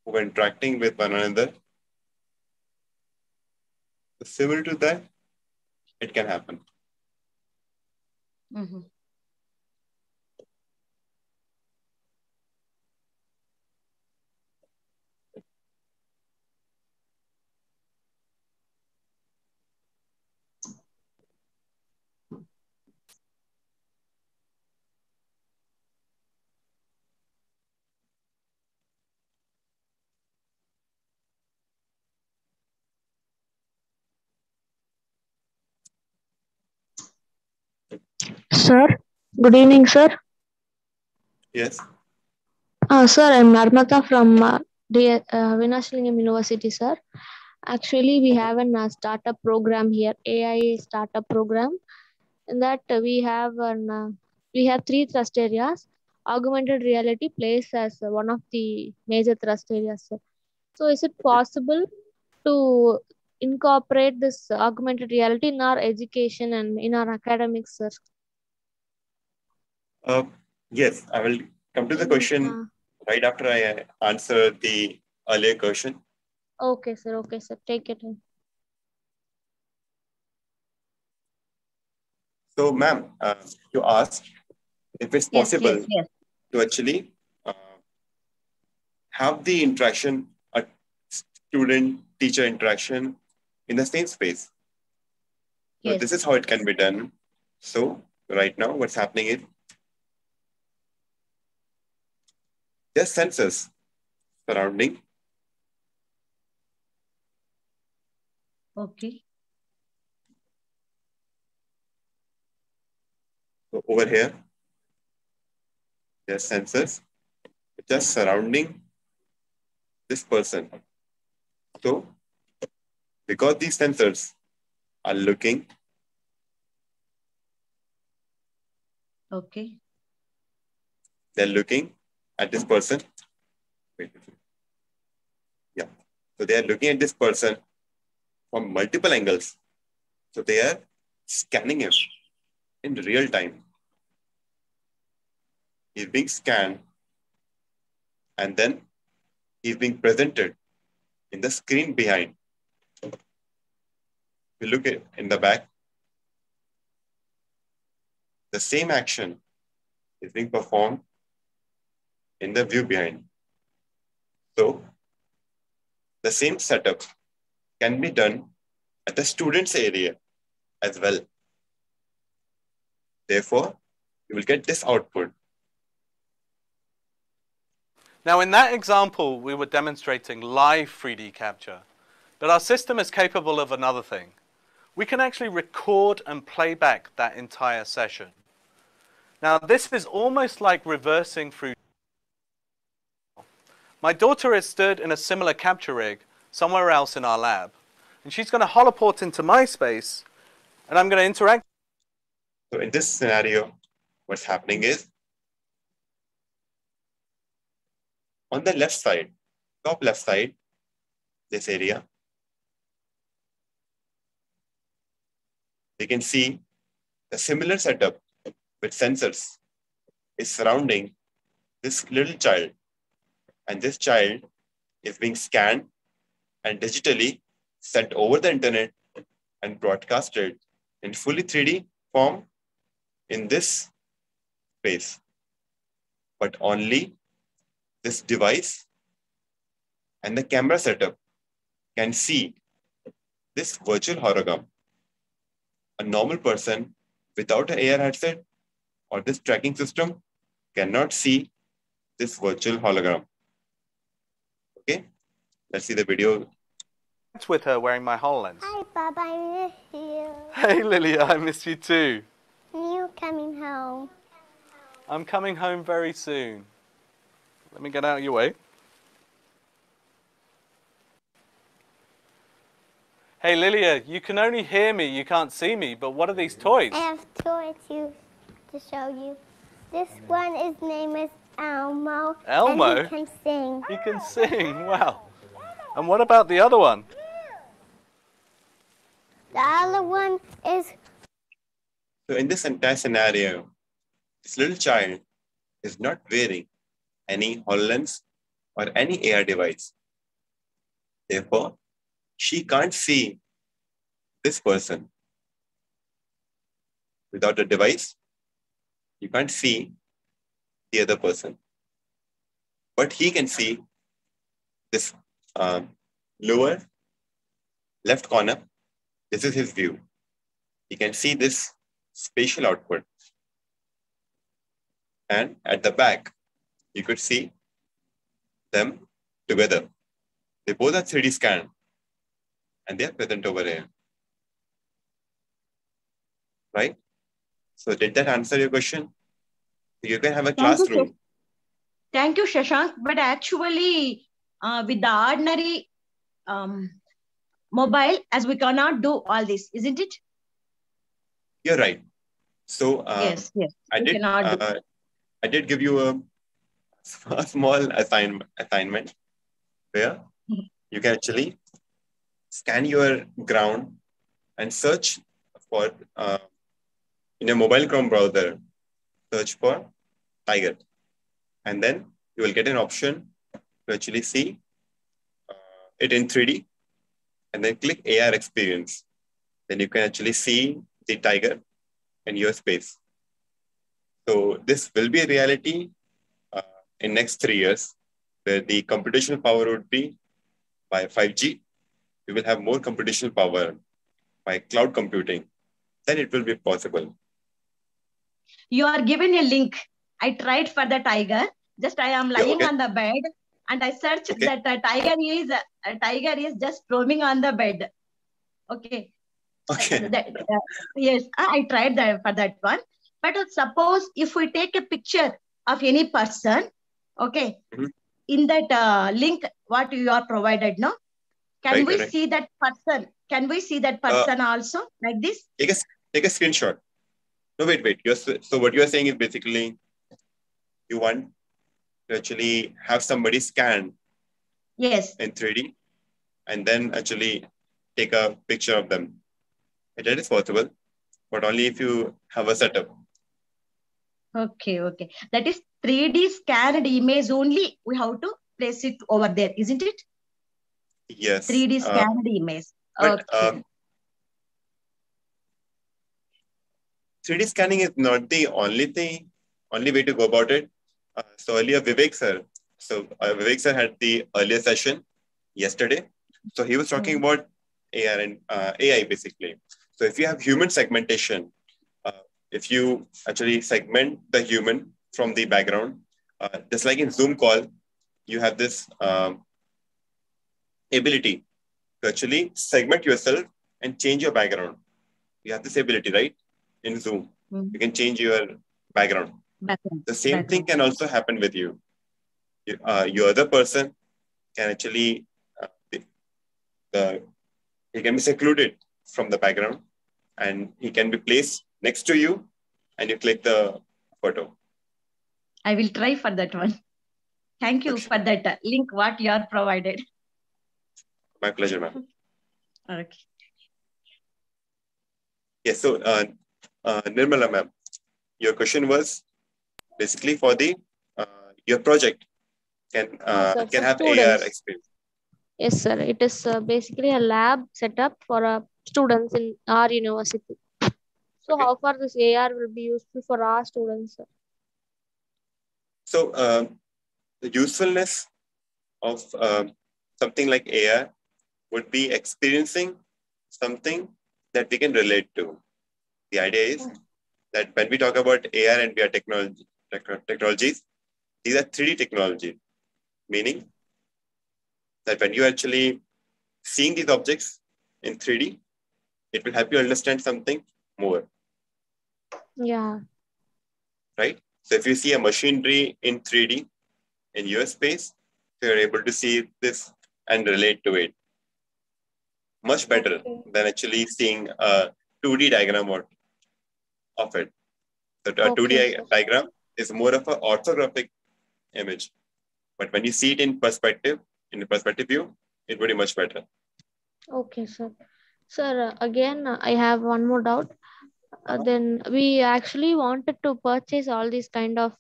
who were interacting with one another. Similar to that, it can happen. Mm-hmm. Sir, good evening, sir. Yes. Sir, I'm Narmata from Vinashalingam University, sir. Actually, we have a startup program here, AI startup program. In that we have 3 thrust areas: augmented reality plays as one of the major thrust areas, sir. So is it possible to incorporate this augmented reality in our education and in our academics, sir? Yes, I will come to the question right after I answer the earlier question. Okay, sir. Okay, sir. Take it. So, ma'am, you asked if it's Yes, possible yes. to actually have the interaction, a student-teacher interaction in the same space. So Yes. this is how it can be done. So right now, what's happening is there's sensors surrounding. Okay. So over here, there's sensors just surrounding this person. So because these sensors are looking, Okay. they're looking at this person. Wait. Yeah. So they are looking at this person from multiple angles. So they are scanning him in real time. He's being scanned and then he's being presented in the screen behind. If you look at in the back, the same action is being performed in the view behind. So the same setup can be done at the student's area as well. Therefore, you will get this output. Now in that example, we were demonstrating live 3D capture, but our system is capable of another thing. We can actually record and play back that entire session. Now this is almost like reversing through. My daughter is stood in a similar capture rig somewhere else in our lab, and she's going to holoport into my space, and I'm going to interact. So in this scenario, what's happening is on the left side, top left side, this area, we can see the similar setup with sensors is surrounding this little child. And this child is being scanned and digitally sent over the internet and broadcasted in fully 3D form in this space. But only this device and the camera setup can see this virtual hologram. A normal person without an AR headset or this tracking system cannot see this virtual hologram. Okay, let's see the video. With her wearing my HoloLens. Hi, Bob, I miss you. Hey, Lilia, I miss you too. You coming home? I'm coming home very soon. Let me get out of your way. Hey, Lilia, you can only hear me, you can't see me, but what are these toys? I have toys to show you. This one is name is Elmo. Elmo? And he can sing. He can sing, wow. And what about the other one? The other one is... So in this entire scenario, this little child is not wearing any HoloLens or any AR device. Therefore, she can't see this person. Without a device, you can't see the other person. But he can see this lower left corner. This is his view. He can see this spatial output. And at the back, you could see them together. They both are 3D scanned and they are present over here. Right? So did that answer your question? You can have a classroom. Thank you, Shashank. But actually, with the ordinary mobile, as we cannot do all this, isn't it? You're right. So yes, I did I did give you a small assignment where you can actually scan your ground and search for, in a mobile Chrome browser, search for tiger. And then you will get an option to actually see it in 3D, and then click AR experience. Then you can actually see the tiger in your space. So this will be a reality in next 3 years, where the computational power would be by 5G. We will have more computational power by cloud computing. Then it will be possible. You are given a link. I tried for the tiger. Just I am lying on the bed, and I searched that a tiger is just roaming on the bed. Okay. Yes, I tried that for that one. But suppose if we take a picture of any person, okay, in that link what you are provided, no? Can we see that person? Can we see that person also like this? Take a screenshot. No, wait. So what you are saying is basically you want to actually have somebody scan in 3D and then actually take a picture of them. That is possible, but only if you have a setup. Okay. That is 3D scanned image only. We have to place it over there, isn't it? Yes. 3D scanned image. But 3D scanning is not the only way to go about it. So earlier, Vivek sir had the earlier session yesterday. So he was talking about AR and AI basically. So if you have human segmentation, if you actually segment the human from the background, just like in Zoom call, you have this ability to actually segment yourself and change your background. You have this ability, right? In Zoom, you can change your background. The same thing can also happen with you. Your other person can actually, he can be secluded from the background and he can be placed next to you and you click the photo. I will try for that one. Thank you for that link what you are provided. My pleasure, ma'am. Okay. Yes, so Nirmala ma'am, your question was basically for the your project can have AR experience. Yes, sir. It is basically a lab setup for students in our university. So how far this AR will be useful for our students, sir? So the usefulness of something like AR would be experiencing something that we can relate to. The idea is that when we talk about AR and VR technologies, these are 3D technologies, meaning that when you're actually seeing these objects in 3D, it will help you understand something more. Yeah. Right? So if you see a machinery in 3D in your space, you're able to see this and relate to it much better than actually seeing a 2D diagram of it. So a 2D diagram is more of an orthographic image. But when you see it in perspective, in the perspective view, it would be much better. Okay, sir. Sir, again, I have one more doubt. Then we actually wanted to purchase all these kind of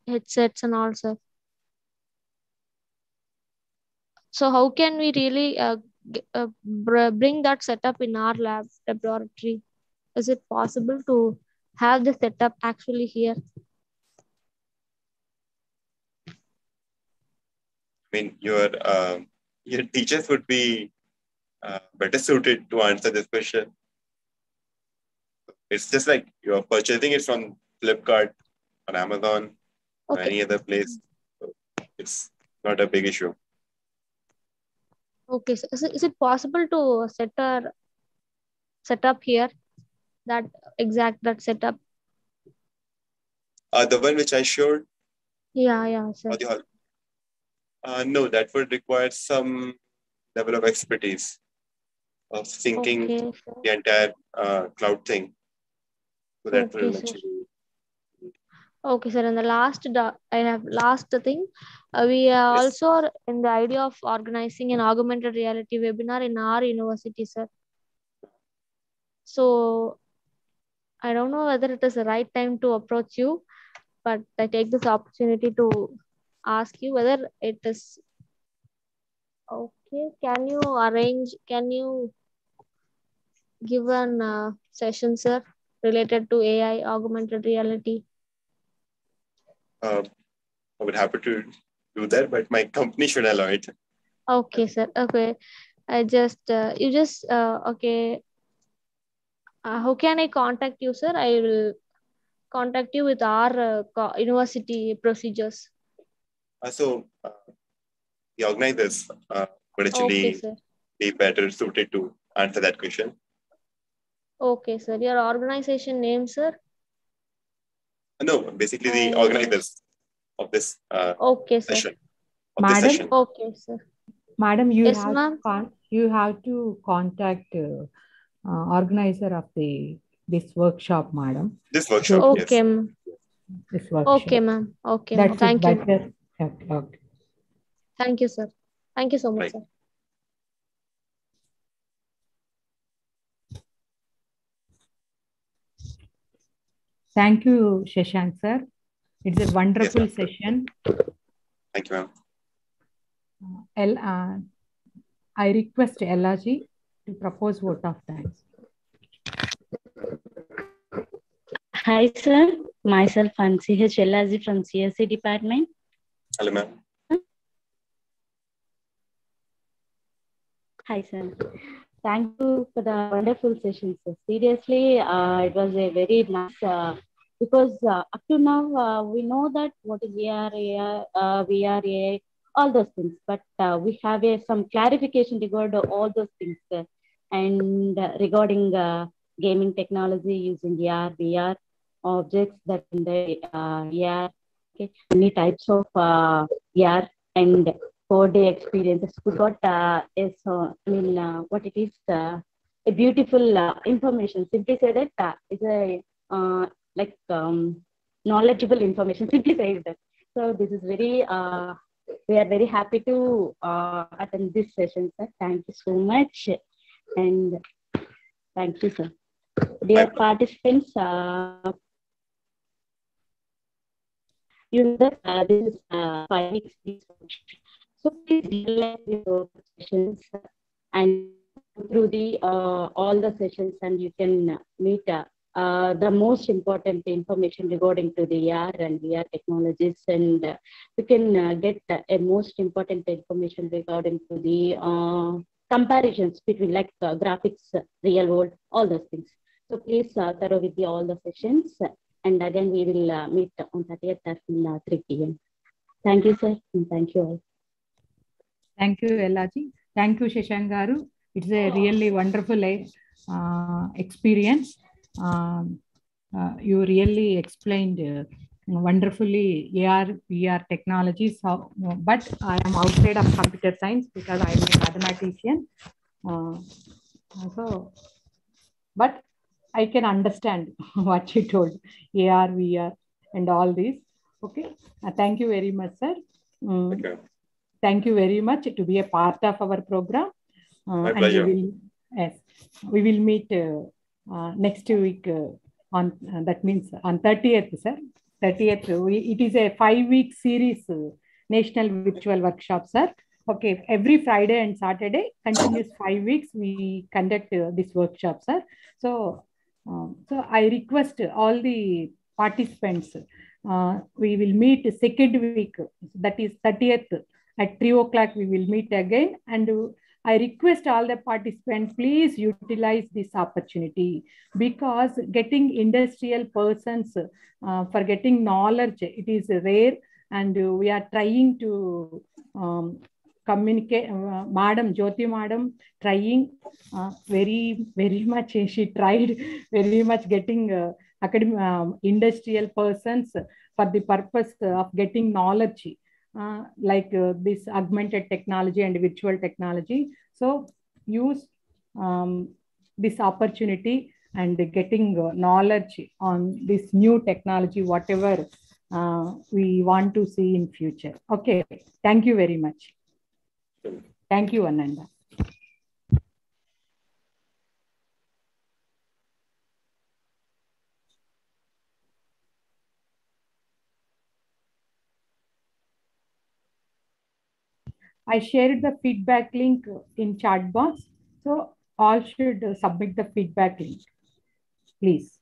headsets and all, sir. So how can we really bring that setup in our laboratory? Is it possible to have the setup actually here? I mean, your teachers would be better suited to answer this question. It's just like you're purchasing it from Flipkart or Amazon or any other place. So it's not a big issue. Okay, so is it possible to set up here that setup? The one which I showed? Yeah, sir. No, that would require some level of expertise of syncing the entire cloud thing. So that will actually... Okay, sir. And the I have last thing. We are Yes. also in the idea of organizing an augmented reality webinar in our university, sir. So I don't know whether it is the right time to approach you, but I take this opportunity to ask you whether it is okay. Can you give an session, sir, related to AI, augmented reality? I would happy to do that, but my company should allow it. Okay, sir. Okay. Okay. How can I contact you, sir? I will contact you with our university procedures. The organizers would Okay, actually sir. be better suited to answer that question. Okay, sir. Your organization name, sir? No, basically the organizers of this Okay, sir. session. Madam, okay, sir. Madam, you Yes, have ma'am. you have to contact organizer of this workshop, madam. This workshop, Okay, yes. ma'am. This workshop. Okay, ma'am. Okay, ma'am. That's Thank it. you. Better. Okay. Thank you, sir. Thank you so much, sir. Thank you, Shashank sir. It's a wonderful session. Thank you, ma'am. I request Elaji to propose vote of thanks. Hi, sir. Myself, I'm CH Elaji from CSC department. Hello, ma'am. Hi, sir. Thank you for the wonderful session, sir. Seriously, it was a very nice, because up to now, we know that what is AR, VR, AI, all those things, but we have some clarification regarding all those things, sir. And regarding gaming technology using AR, VR, objects that in the AR, okay, many types of AR and 4-day experiences. We got what it is, a beautiful information. Simply said it, it's a knowledgeable information. Simply said. So this is very, we are very happy to attend this session, sir. Thank you so much. And thank you, sir. Dear participants, you know that this is 5 weeks. So please utilize the sessions and through the all the sessions, and you can meet the most important information regarding to the AR and VR technologies, and you can get a most important information regarding to the comparisons between like graphics, real world, all those things. So please thorough with all the sessions, and again we will meet on 30th at 3 p.m. Thank you, sir, and thank you all. Thank you, Elaji. Thank you, Shashank garu. It's a really wonderful experience. You really explained wonderfully AR, VR technologies. But I am outside of computer science because I am a mathematician. But I can understand what you told, AR, VR, and all this. Okay. Thank you very much, sir. Okay. Thank you very much to be a part of our program. My pleasure. We will meet next week on that means on 30th, sir. 30th. It is a 5-week series, National Virtual Workshop, sir. Okay, every Friday and Saturday, continuous 5 weeks, we conduct this workshop, sir. So I request all the participants. We will meet second week, that is 30th. At 3 o'clock, we will meet again. And I request all the participants, please utilize this opportunity, because getting industrial persons for getting knowledge, it is rare. And we are trying to communicate. Madam, Jyoti Madam, trying very, very much. She tried very much getting industrial persons for the purpose of getting knowledge. This augmented technology and virtual technology. So use this opportunity and getting knowledge on this new technology, whatever we want to see in future. Okay, thank you very much. Thank you, Ananda. I shared the feedback link in chat box. So all should submit the feedback link, please.